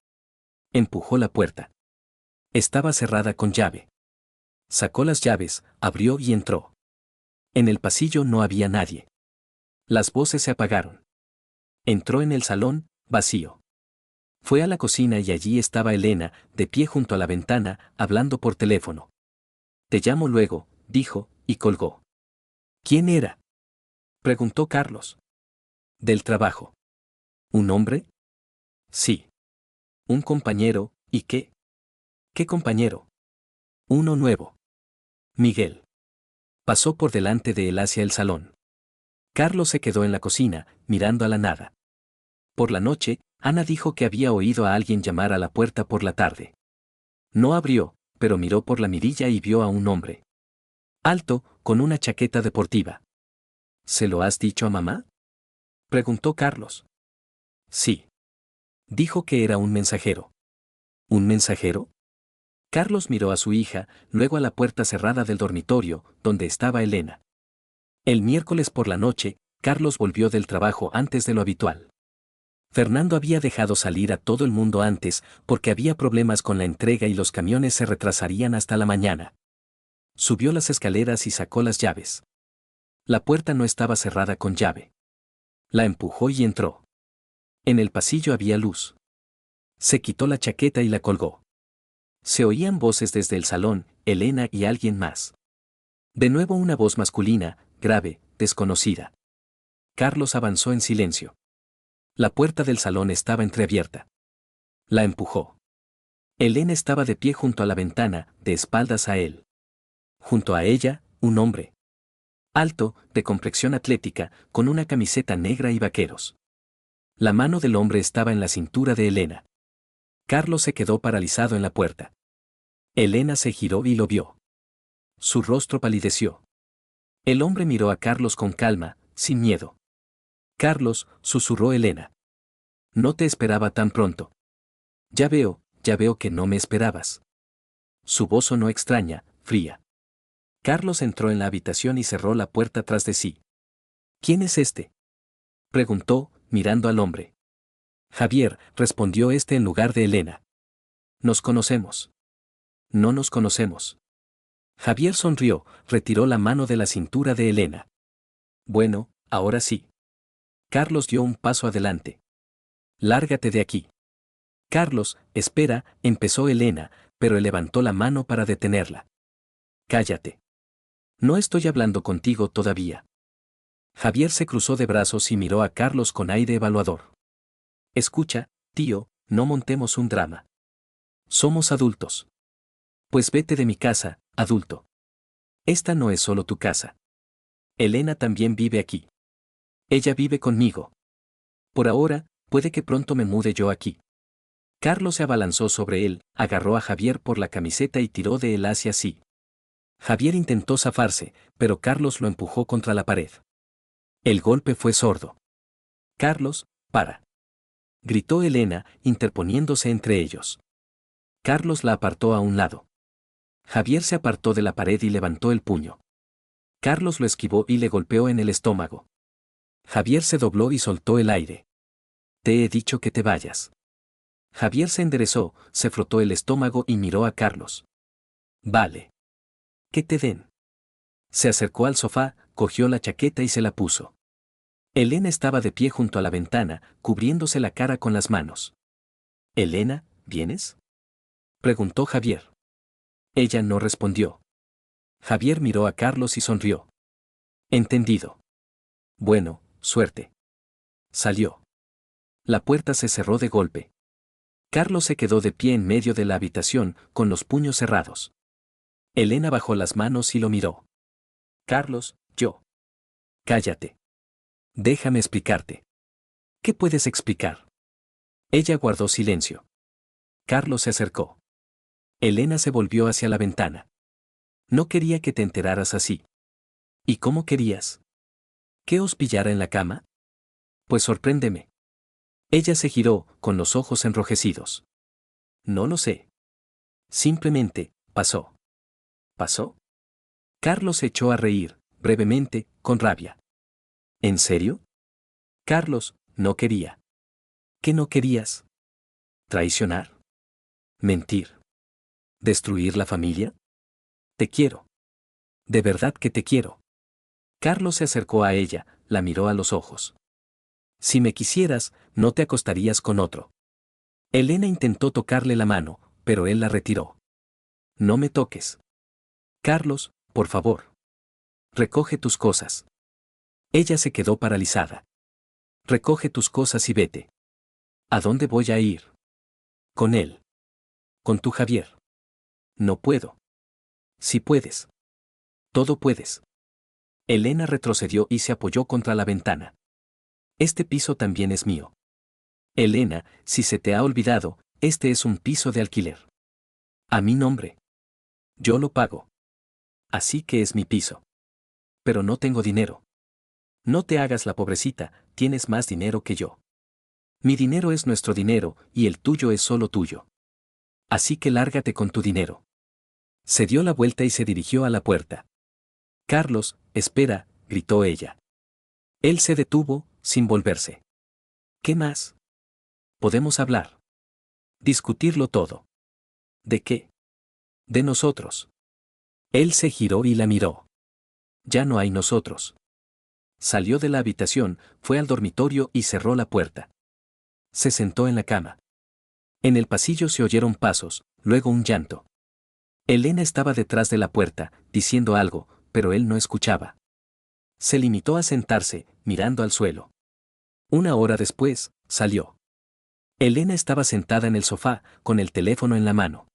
Empujó la puerta. Estaba cerrada con llave. Sacó las llaves, abrió y entró. En el pasillo no había nadie. Las voces se apagaron. Entró en el salón, vacío. Fue a la cocina y allí estaba Elena, de pie junto a la ventana, hablando por teléfono. Te llamo luego, dijo, y colgó. ¿Quién era? Preguntó Carlos. Del trabajo. ¿Un hombre? Sí. Un compañero, ¿y qué? ¿Qué compañero? Uno nuevo. Miguel. Pasó por delante de él hacia el salón. Carlos se quedó en la cocina, mirando a la nada. Por la noche, Ana dijo que había oído a alguien llamar a la puerta por la tarde. No abrió, pero miró por la mirilla y vio a un hombre. Alto, con una chaqueta deportiva. ¿Se lo has dicho a mamá? Preguntó Carlos. Sí. Dijo que era un mensajero. ¿Un mensajero? Carlos miró a su hija, luego a la puerta cerrada del dormitorio, donde estaba Elena. El miércoles por la noche, Carlos volvió del trabajo antes de lo habitual. Fernando había dejado salir a todo el mundo antes porque había problemas con la entrega y los camiones se retrasarían hasta la mañana. Subió las escaleras y sacó las llaves. La puerta no estaba cerrada con llave. La empujó y entró. En el pasillo había luz. Se quitó la chaqueta y la colgó. Se oían voces desde el salón, Elena y alguien más. De nuevo una voz masculina, grave, desconocida. Carlos avanzó en silencio. La puerta del salón estaba entreabierta. La empujó. Elena estaba de pie junto a la ventana, de espaldas a él. Junto a ella, un hombre. Alto, de complexión atlética, con una camiseta negra y vaqueros. La mano del hombre estaba en la cintura de Elena. Carlos se quedó paralizado en la puerta. Elena se giró y lo vio. Su rostro palideció. El hombre miró a Carlos con calma, sin miedo. Carlos, susurró Elena. No te esperaba tan pronto. Ya veo que no me esperabas. Su voz sonó extraña, fría. Carlos entró en la habitación y cerró la puerta tras de sí. ¿Quién es este? Preguntó, mirando al hombre. Javier, respondió este en lugar de Elena. Nos conocemos. No nos conocemos. Javier sonrió, retiró la mano de la cintura de Elena. Bueno, ahora sí. Carlos dio un paso adelante. Lárgate de aquí. Carlos, espera, empezó Elena, pero él levantó la mano para detenerla. Cállate. No estoy hablando contigo todavía. Javier se cruzó de brazos y miró a Carlos con aire evaluador. Escucha, tío, no montemos un drama. Somos adultos. Pues vete de mi casa, adulto. Esta no es solo tu casa. Elena también vive aquí. Ella vive conmigo. Puede que pronto me mude yo aquí. Carlos se abalanzó sobre él, agarró a Javier por la camiseta y tiró de él hacia sí. Javier intentó zafarse, pero Carlos lo empujó contra la pared. El golpe fue sordo. Carlos, para. Gritó Elena, interponiéndose entre ellos. Carlos la apartó a un lado. Javier se apartó de la pared y levantó el puño. Carlos lo esquivó y le golpeó en el estómago. Javier se dobló y soltó el aire. Te he dicho que te vayas. Javier se enderezó, se frotó el estómago y miró a Carlos. Vale. Que te den. Se acercó al sofá, cogió la chaqueta y se la puso. Elena estaba de pie junto a la ventana, cubriéndose la cara con las manos. Elena, ¿vienes? Preguntó Javier. Ella no respondió. Javier miró a Carlos y sonrió. Entendido. Bueno, suerte. Salió. La puerta se cerró de golpe. Carlos se quedó de pie en medio de la habitación, con los puños cerrados. Elena bajó las manos y lo miró. Carlos, yo. Cállate. Déjame explicarte. ¿Qué puedes explicar? Ella guardó silencio. Carlos se acercó. Elena se volvió hacia la ventana. No quería que te enteraras así. ¿Y cómo querías? ¿Que os pillara en la cama? Pues sorpréndeme. Ella se giró, con los ojos enrojecidos. No lo sé. Simplemente, pasó. ¿Pasó? Carlos se echó a reír, brevemente, con rabia. ¿En serio? Carlos, no quería. ¿Qué no querías? ¿Traicionar? ¿Mentir? ¿Destruir la familia? Te quiero. De verdad que te quiero. Carlos se acercó a ella, la miró a los ojos. Si me quisieras, no te acostarías con otro. Elena intentó tocarle la mano, pero él la retiró. No me toques. Carlos, por favor. Recoge tus cosas. Ella se quedó paralizada. Recoge tus cosas y vete. ¿A dónde voy a ir? Con él. Con tu Javier. No puedo. Si puedes. Todo puedes. Elena retrocedió y se apoyó contra la ventana. Este piso también es mío. Elena, si se te ha olvidado, este es un piso de alquiler. A mi nombre. Yo lo pago. Así que es mi piso. Pero no tengo dinero. No te hagas la pobrecita, tienes más dinero que yo. Mi dinero es nuestro dinero, y el tuyo es solo tuyo. Así que lárgate con tu dinero. Se dio la vuelta y se dirigió a la puerta. Carlos, espera, gritó ella. Él se detuvo, sin volverse. ¿Qué más? Podemos hablar. Discutirlo todo. ¿De qué? De nosotros. Él se giró y la miró. Ya no hay nosotros. Salió de la habitación, fue al dormitorio y cerró la puerta. Se sentó en la cama. En el pasillo se oyeron pasos, luego un llanto. Elena estaba detrás de la puerta, diciendo algo, pero él no escuchaba. Se limitó a sentarse, mirando al suelo. Una hora después, salió. Elena estaba sentada en el sofá, con el teléfono en la mano.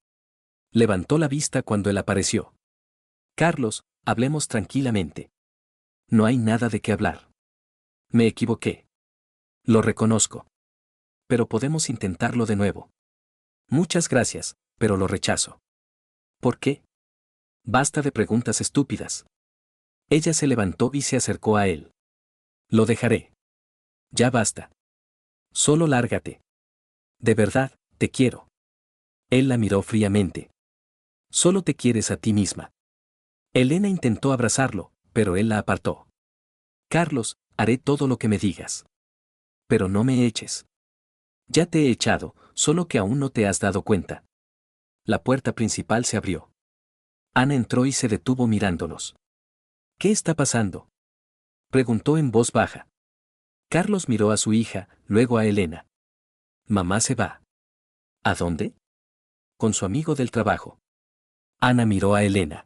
Levantó la vista cuando él apareció. Carlos, hablemos tranquilamente. No hay nada de qué hablar. Me equivoqué. Lo reconozco. Pero podemos intentarlo de nuevo. Muchas gracias, pero lo rechazo. ¿Por qué? Basta de preguntas estúpidas. Ella se levantó y se acercó a él. Lo dejaré. Ya basta. Solo lárgate. De verdad, te quiero. Él la miró fríamente. Solo te quieres a ti misma. Elena intentó abrazarlo, pero él la apartó. Carlos, haré todo lo que me digas. Pero no me eches. Ya te he echado, solo que aún no te has dado cuenta. La puerta principal se abrió. Ana entró y se detuvo mirándolos. ¿Qué está pasando? Preguntó en voz baja. Carlos miró a su hija, luego a Elena. Mamá se va. ¿A dónde? Con su amigo del trabajo. Ana miró a Elena.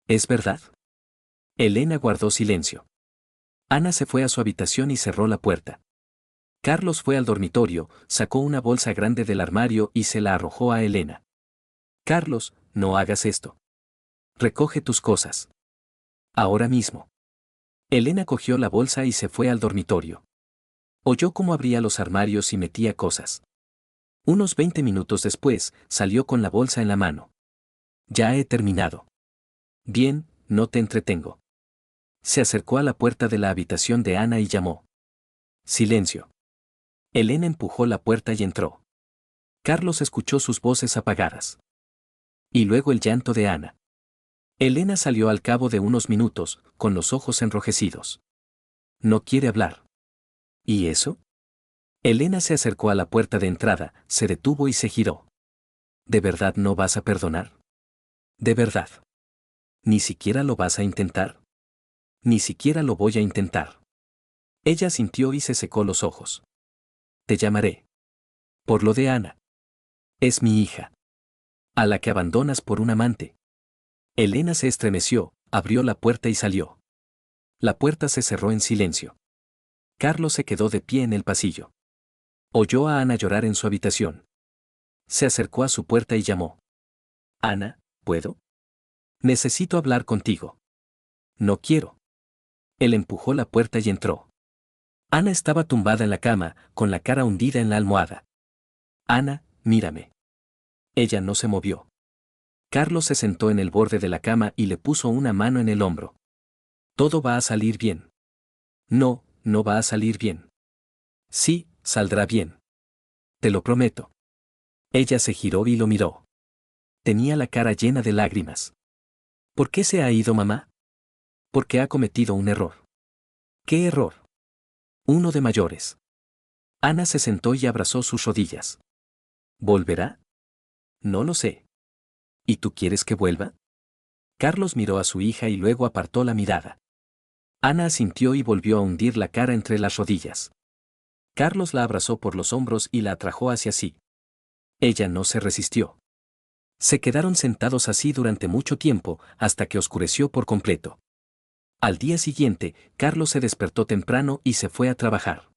¿Es verdad? Elena guardó silencio. Ana se fue a su habitación y cerró la puerta. Carlos fue al dormitorio, sacó una bolsa grande del armario y se la arrojó a Elena. Carlos, no hagas esto. Recoge tus cosas. Ahora mismo. Elena cogió la bolsa y se fue al dormitorio. Oyó cómo abría los armarios y metía cosas. Unos 20 minutos después, salió con la bolsa en la mano. Ya he terminado. Bien, no te entretengo. Se acercó a la puerta de la habitación de Ana y llamó. Silencio. Elena empujó la puerta y entró. Carlos escuchó sus voces apagadas. Y luego el llanto de Ana. Elena salió al cabo de unos minutos, con los ojos enrojecidos. No quiere hablar. ¿Y eso? Elena se acercó a la puerta de entrada, se detuvo y se giró. ¿De verdad no vas a perdonar? ¿De verdad? ¿Ni siquiera lo vas a intentar? Ni siquiera lo voy a intentar. Ella sintió y se secó los ojos. Te llamaré. Por lo de Ana. Es mi hija. A la que abandonas por un amante. Elena se estremeció, abrió la puerta y salió. La puerta se cerró en silencio. Carlos se quedó de pie en el pasillo. Oyó a Ana llorar en su habitación. Se acercó a su puerta y llamó. Ana, ¿puedo? Necesito hablar contigo. No quiero. Él empujó la puerta y entró. Ana estaba tumbada en la cama, con la cara hundida en la almohada. Ana, mírame. Ella no se movió. Carlos se sentó en el borde de la cama y le puso una mano en el hombro. Todo va a salir bien. No, no va a salir bien. Sí, saldrá bien. Te lo prometo. Ella se giró y lo miró. Tenía la cara llena de lágrimas. ¿Por qué se ha ido mamá? Porque ha cometido un error. ¿Qué error? Uno de mayores. Ana se sentó y abrazó sus rodillas. ¿Volverá? No lo sé. ¿Y tú quieres que vuelva? Carlos miró a su hija y luego apartó la mirada. Ana asintió y volvió a hundir la cara entre las rodillas. Carlos la abrazó por los hombros y la atrajo hacia sí. Ella no se resistió. Se quedaron sentados así durante mucho tiempo, hasta que oscureció por completo. Al día siguiente, Carlos se despertó temprano y se fue a trabajar.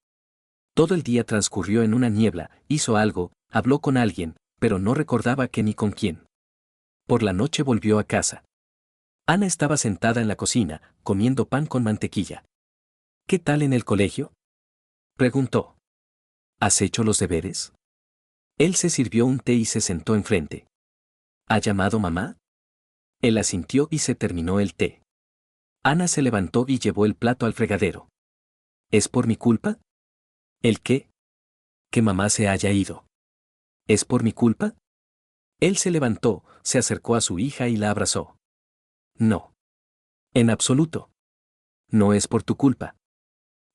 Todo el día transcurrió en una niebla, hizo algo, habló con alguien, pero no recordaba qué ni con quién. Por la noche volvió a casa. Ana estaba sentada en la cocina, comiendo pan con mantequilla. ¿Qué tal en el colegio? Preguntó. ¿Has hecho los deberes? Él se sirvió un té y se sentó enfrente. ¿Ha llamado mamá? Él asintió y se terminó el té. Ana se levantó y llevó el plato al fregadero. ¿Es por mi culpa? ¿El qué? Que mamá se haya ido. ¿Es por mi culpa? Él se levantó, se acercó a su hija y la abrazó. No. En absoluto. No es por tu culpa.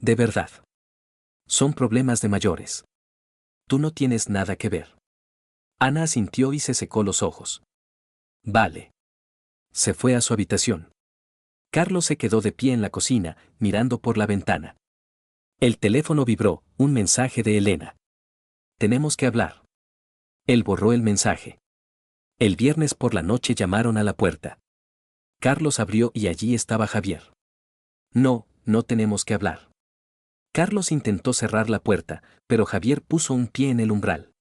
De verdad. Son problemas de mayores. Tú no tienes nada que ver. Ana asintió y se secó los ojos. Vale. Se fue a su habitación. Carlos se quedó de pie en la cocina, mirando por la ventana. El teléfono vibró, un mensaje de Elena. Tenemos que hablar. Él borró el mensaje. El viernes por la noche llamaron a la puerta. Carlos abrió y allí estaba Javier. No, no tenemos que hablar. Carlos intentó cerrar la puerta, pero Javier puso un pie en el umbral.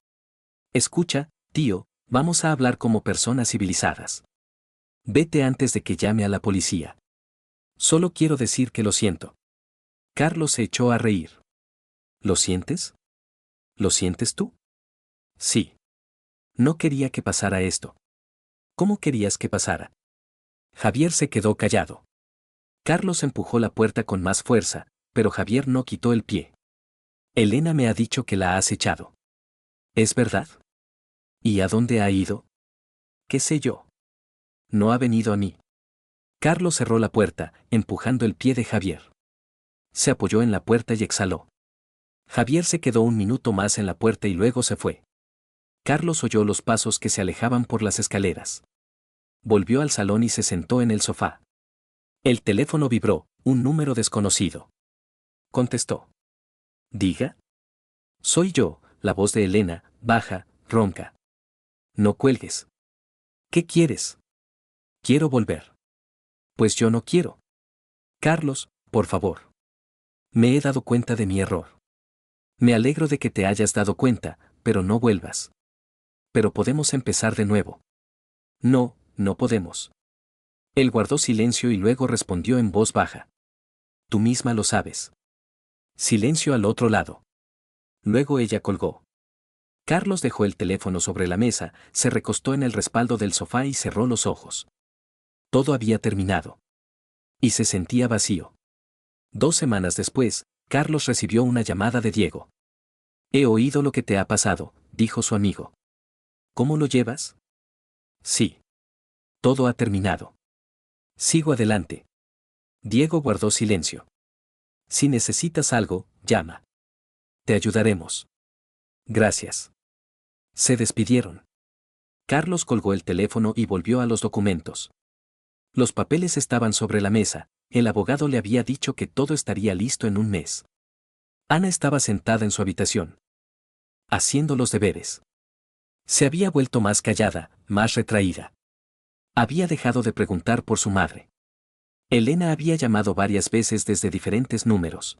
Escucha, tío, vamos a hablar como personas civilizadas. Vete antes de que llame a la policía. Solo quiero decir que lo siento. Carlos se echó a reír. ¿Lo sientes? ¿Lo sientes tú? Sí. No quería que pasara esto. ¿Cómo querías que pasara? Javier se quedó callado. Carlos empujó la puerta con más fuerza, pero Javier no quitó el pie. Elena me ha dicho que la has echado. ¿Es verdad? ¿Y a dónde ha ido? ¿Qué sé yo? No ha venido a mí. Carlos cerró la puerta, empujando el pie de Javier. Se apoyó en la puerta y exhaló. Javier se quedó un minuto más en la puerta y luego se fue. Carlos oyó los pasos que se alejaban por las escaleras. Volvió al salón y se sentó en el sofá. El teléfono vibró, un número desconocido. Contestó. Diga. Soy yo, la voz de Elena, baja, ronca. No cuelgues. ¿Qué quieres? Quiero volver. Pues yo no quiero. Carlos, por favor. Me he dado cuenta de mi error. Me alegro de que te hayas dado cuenta, pero no vuelvas. Pero podemos empezar de nuevo. No, no podemos. Él guardó silencio y luego respondió en voz baja. Tú misma lo sabes. Silencio al otro lado. Luego ella colgó. Carlos dejó el teléfono sobre la mesa, se recostó en el respaldo del sofá y cerró los ojos. Todo había terminado. Y se sentía vacío. 2 semanas después, Carlos recibió una llamada de Diego. He oído lo que te ha pasado, dijo su amigo. ¿Cómo lo llevas? Sí. Todo ha terminado. Sigo adelante. Diego guardó silencio. Si necesitas algo, llama. Te ayudaremos. Gracias. Se despidieron. Carlos colgó el teléfono y volvió a los documentos. Los papeles estaban sobre la mesa, el abogado le había dicho que todo estaría listo en un mes. Ana estaba sentada en su habitación, haciendo los deberes. Se había vuelto más callada, más retraída. Había dejado de preguntar por su madre. Elena había llamado varias veces desde diferentes números.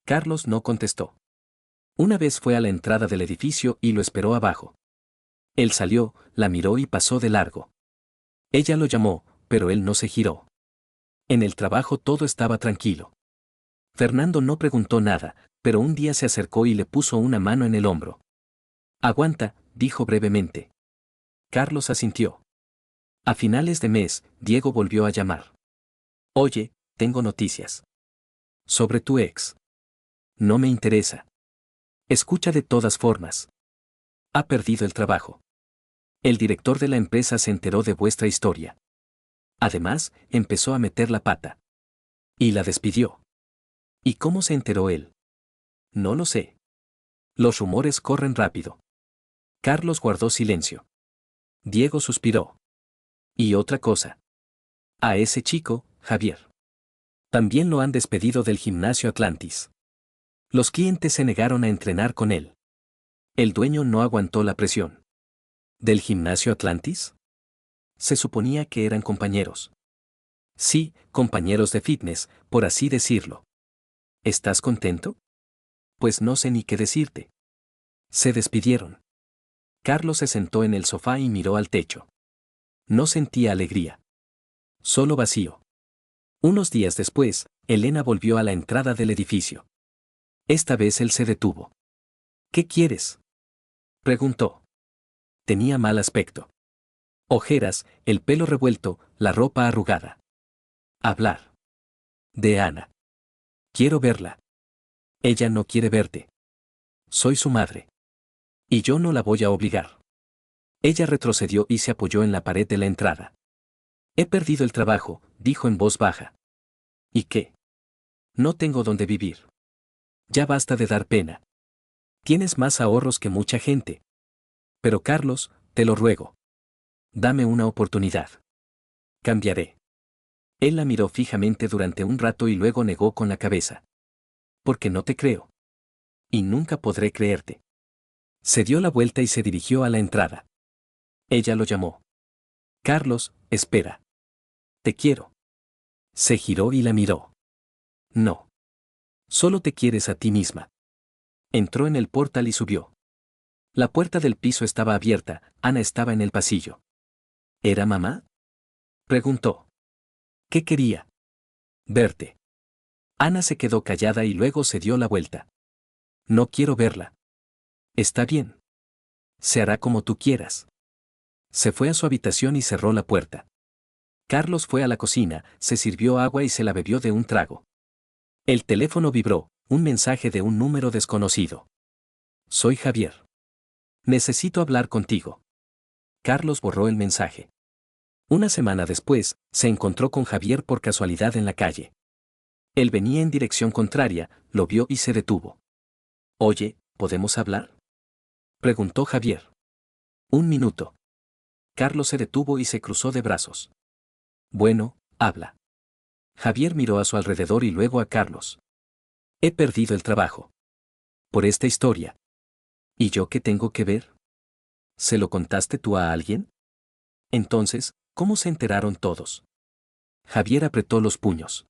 Carlos no contestó. Una vez fue a la entrada del edificio y lo esperó abajo. Él salió, la miró y pasó de largo. Ella lo llamó, pero él no se giró. En el trabajo todo estaba tranquilo. Fernando no preguntó nada, pero un día se acercó y le puso una mano en el hombro. Aguanta, dijo brevemente. Carlos asintió. A finales de mes, Diego volvió a llamar. Oye, tengo noticias. Sobre tu ex. No me interesa. Escucha de todas formas. Ha perdido el trabajo. El director de la empresa se enteró de vuestra historia. Además, empezó a meter la pata. Y la despidió. ¿Y cómo se enteró él? No lo sé. Los rumores corren rápido. Carlos guardó silencio. Diego suspiró. Y otra cosa. A ese chico, Javier. También lo han despedido del gimnasio Atlantis. Los clientes se negaron a entrenar con él. El dueño no aguantó la presión. ¿Del gimnasio Atlantis? Se suponía que eran compañeros. Sí, compañeros de fitness, por así decirlo. ¿Estás contento? Pues no sé ni qué decirte. Se despidieron. Carlos se sentó en el sofá y miró al techo. No sentía alegría. Solo vacío. Unos días después, Elena volvió a la entrada del edificio. Esta vez él se detuvo. ¿Qué quieres? Preguntó. Tenía mal aspecto. Ojeras, el pelo revuelto, la ropa arrugada. Hablar. De Ana. Quiero verla. Ella no quiere verte. Soy su madre. Y yo no la voy a obligar. Ella retrocedió y se apoyó en la pared de la entrada. He perdido el trabajo, dijo en voz baja. ¿Y qué? No tengo dónde vivir. Ya basta de dar pena. Tienes más ahorros que mucha gente. Pero Carlos, te lo ruego. Dame una oportunidad. Cambiaré. Él la miró fijamente durante un rato y luego negó con la cabeza. Porque no te creo. Y nunca podré creerte. Se dio la vuelta y se dirigió a la entrada. Ella lo llamó. Carlos, espera. Te quiero. Se giró y la miró. No. Solo te quieres a ti misma. Entró en el portal y subió. La puerta del piso estaba abierta, Ana estaba en el pasillo. ¿Era mamá? Preguntó. ¿Qué quería? Verte. Ana se quedó callada y luego se dio la vuelta. No quiero verla. Está bien. Se hará como tú quieras. Se fue a su habitación y cerró la puerta. Carlos fue a la cocina, se sirvió agua y se la bebió de un trago. El teléfono vibró, un mensaje de un número desconocido. Soy Javier. Necesito hablar contigo. Carlos borró el mensaje. Una semana después, se encontró con Javier por casualidad en la calle. Él venía en dirección contraria, lo vio y se detuvo. Oye, ¿podemos hablar? Preguntó Javier. Un minuto. Carlos se detuvo y se cruzó de brazos. Bueno, habla. Javier miró a su alrededor y luego a Carlos. He perdido el trabajo. Por esta historia. ¿Y yo qué tengo que ver? ¿Se lo contaste tú a alguien? Entonces, ¿cómo se enteraron todos? Javier apretó los puños.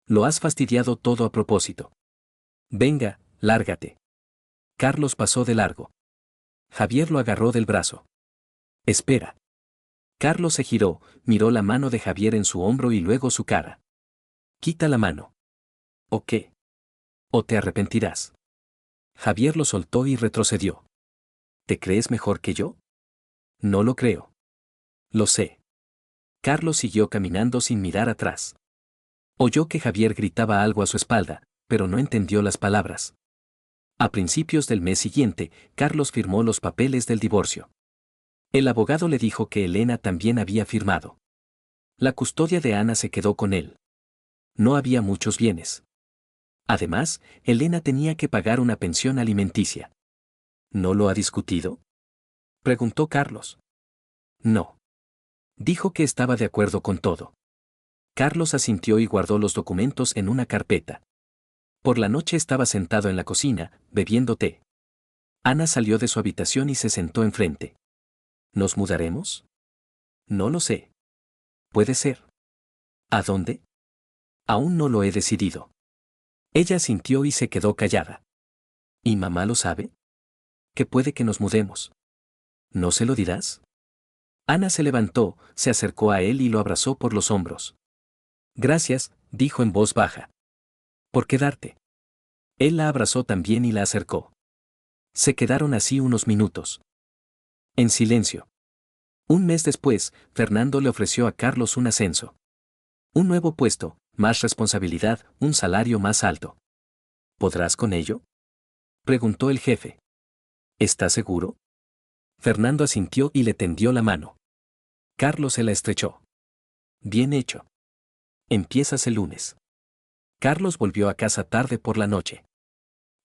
Lo has fastidiado todo a propósito. Venga, lárgate. Carlos pasó de largo. Javier lo agarró del brazo. Espera. Carlos se giró, miró la mano de Javier en su hombro y luego su cara. Quita la mano. ¿O qué? ¿O te arrepentirás? Javier lo soltó y retrocedió. ¿Te crees mejor que yo? No lo creo. Lo sé. Carlos siguió caminando sin mirar atrás. Oyó que Javier gritaba algo a su espalda, pero no entendió las palabras. A principios del mes siguiente, Carlos firmó los papeles del divorcio. El abogado le dijo que Elena también había firmado. La custodia de Ana se quedó con él. No había muchos bienes. Además, Elena tenía que pagar una pensión alimenticia. ¿No lo ha discutido?, preguntó Carlos. No. Dijo que estaba de acuerdo con todo. Carlos asintió y guardó los documentos en una carpeta. Por la noche estaba sentado en la cocina, bebiendo té. Ana salió de su habitación y se sentó enfrente. ¿Nos mudaremos? No lo sé. Puede ser. ¿A dónde? Aún no lo he decidido. Ella asintió y se quedó callada. ¿Y mamá lo sabe? Que puede que nos mudemos. ¿No se lo dirás? Ana se levantó, se acercó a él y lo abrazó por los hombros. Gracias, dijo en voz baja. Por quedarte. Él la abrazó también y la acercó. Se quedaron así unos minutos. En silencio. Un mes después, Fernando le ofreció a Carlos un ascenso. Un nuevo puesto, más responsabilidad, un salario más alto. ¿Podrás con ello?, preguntó el jefe. ¿Estás seguro? Fernando asintió y le tendió la mano. Carlos se la estrechó. Bien hecho. Empiezas el lunes. Carlos volvió a casa tarde por la noche.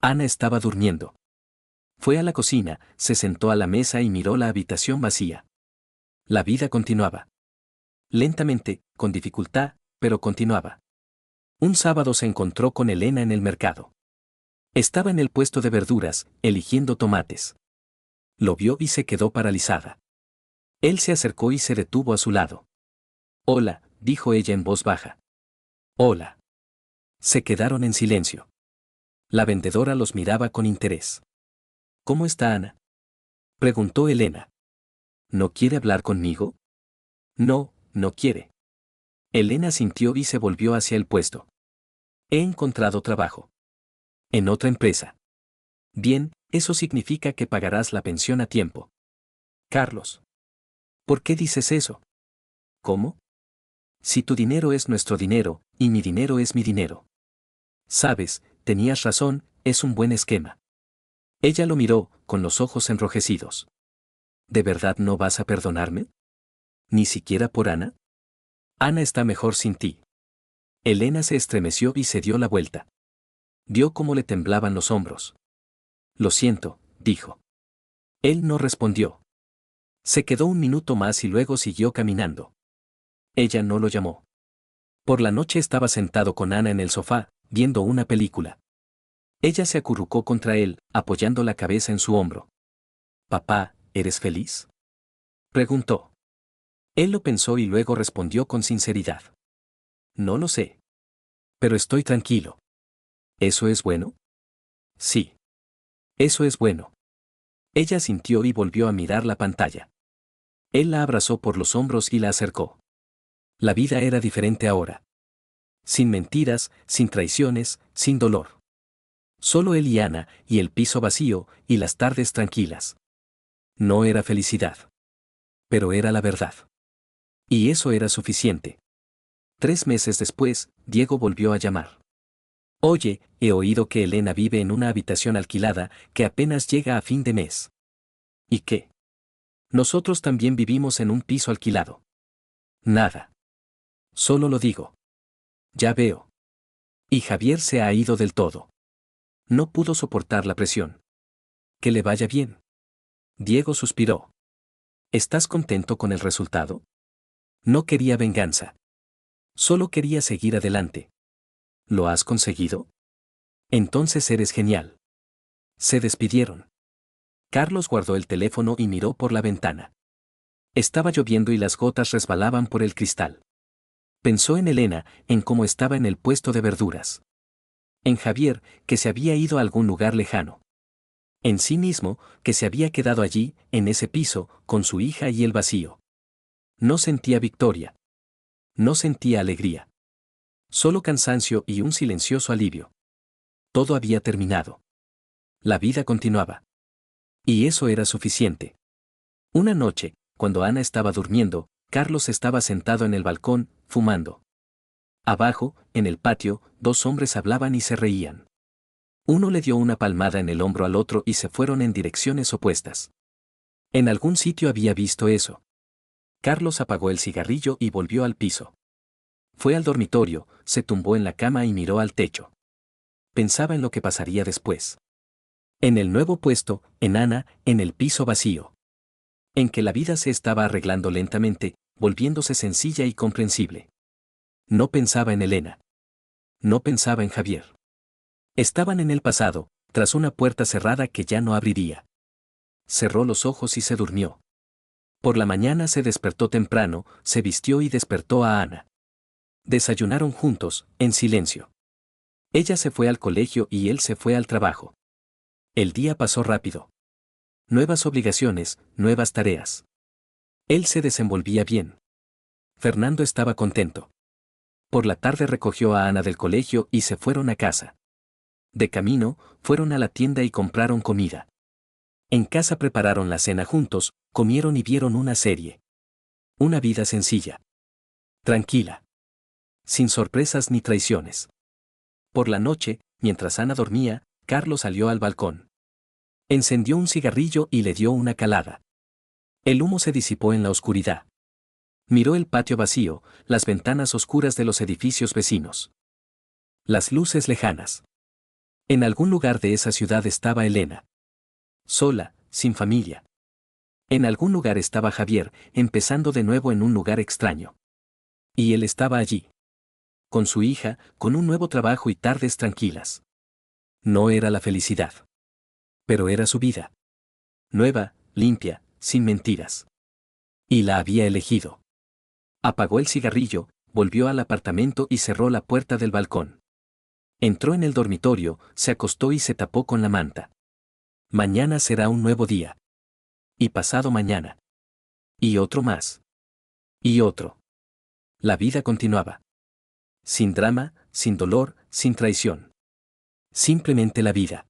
Ana estaba durmiendo. Fue a la cocina, se sentó a la mesa y miró la habitación vacía. La vida continuaba. Lentamente, con dificultad, pero continuaba. Un sábado se encontró con Elena en el mercado. Estaba en el puesto de verduras, eligiendo tomates. Lo vio y se quedó paralizada. Él se acercó y se detuvo a su lado. Hola, dijo ella en voz baja. Hola. Se quedaron en silencio. La vendedora los miraba con interés. ¿Cómo está Ana?, preguntó Elena. ¿No quiere hablar conmigo? No, no quiere. Elena sintió y se volvió hacia el puesto. He encontrado trabajo. En otra empresa. Bien, eso significa que pagarás la pensión a tiempo. Carlos. ¿Por qué dices eso? ¿Cómo? Si tu dinero es nuestro dinero, y mi dinero es mi dinero. Sabes, tenías razón, es un buen esquema. Ella lo miró, con los ojos enrojecidos. ¿De verdad no vas a perdonarme? ¿Ni siquiera por Ana? Ana está mejor sin ti. Elena se estremeció y se dio la vuelta. Vio cómo le temblaban los hombros. Lo siento, dijo. Él no respondió. Se quedó un minuto más y luego siguió caminando. Ella no lo llamó. Por la noche estaba sentado con Ana en el sofá, viendo una película. Ella se acurrucó contra él, apoyando la cabeza en su hombro. Papá, ¿eres feliz?, preguntó. Él lo pensó y luego respondió con sinceridad. No lo sé. Pero estoy tranquilo. ¿Eso es bueno? Sí. Eso es bueno. Ella sintió y volvió a mirar la pantalla. Él la abrazó por los hombros y la acercó. La vida era diferente ahora. Sin mentiras, sin traiciones, sin dolor. Solo él y Ana, y el piso vacío, y las tardes tranquilas. No era felicidad. Pero era la verdad. Y eso era suficiente. 3 meses después, Diego volvió a llamar. Oye, he oído que Elena vive en una habitación alquilada que apenas llega a fin de mes. ¿Y qué? Nosotros también vivimos en un piso alquilado. Nada. Solo lo digo. Ya veo. Y Javier se ha ido del todo. No pudo soportar la presión. Que le vaya bien. Diego suspiró. ¿Estás contento con el resultado? No quería venganza. Solo quería seguir adelante. ¿Lo has conseguido? Entonces eres genial. Se despidieron. Carlos guardó el teléfono y miró por la ventana. Estaba lloviendo y las gotas resbalaban por el cristal. Pensó en Elena, en cómo estaba en el puesto de verduras. En Javier, que se había ido a algún lugar lejano. En sí mismo, que se había quedado allí, en ese piso, con su hija y el vacío. No sentía victoria. No sentía alegría. Solo cansancio y un silencioso alivio. Todo había terminado. La vida continuaba. Y eso era suficiente. Una noche, cuando Ana estaba durmiendo, Carlos estaba sentado en el balcón, fumando. Abajo, en el patio, dos hombres hablaban y se reían. Uno le dio una palmada en el hombro al otro y se fueron en direcciones opuestas. En algún sitio había visto eso. Carlos apagó el cigarrillo y volvió al piso. Fue al dormitorio, se tumbó en la cama y miró al techo. Pensaba en lo que pasaría después. En el nuevo puesto, en Ana, en el piso vacío. En que la vida se estaba arreglando lentamente, volviéndose sencilla y comprensible. No pensaba en Elena. No pensaba en Javier. Estaban en el pasado, tras una puerta cerrada que ya no abriría. Cerró los ojos y se durmió. Por la mañana se despertó temprano, se vistió y despertó a Ana. Desayunaron juntos, en silencio. Ella se fue al colegio y él se fue al trabajo. El día pasó rápido. Nuevas obligaciones, nuevas tareas. Él se desenvolvía bien. Fernando estaba contento. Por la tarde recogió a Ana del colegio y se fueron a casa. De camino, fueron a la tienda y compraron comida. En casa prepararon la cena juntos, comieron y vieron una serie. Una vida sencilla. Tranquila. Sin sorpresas ni traiciones. Por la noche, mientras Ana dormía, Carlos salió al balcón. Encendió un cigarrillo y le dio una calada. El humo se disipó en la oscuridad. Miró el patio vacío, las ventanas oscuras de los edificios vecinos. Las luces lejanas. En algún lugar de esa ciudad estaba Elena. Sola, sin familia. En algún lugar estaba Javier, empezando de nuevo en un lugar extraño. Y él estaba allí. Con su hija, con un nuevo trabajo y tardes tranquilas. No era la felicidad. Pero era su vida. Nueva, limpia, sin mentiras. Y la había elegido. Apagó el cigarrillo, volvió al apartamento y cerró la puerta del balcón. Entró en el dormitorio, se acostó y se tapó con la manta. Mañana será un nuevo día. Y pasado mañana. Y otro más. Y otro. La vida continuaba. Sin drama, sin dolor, sin traición. Simplemente la vida.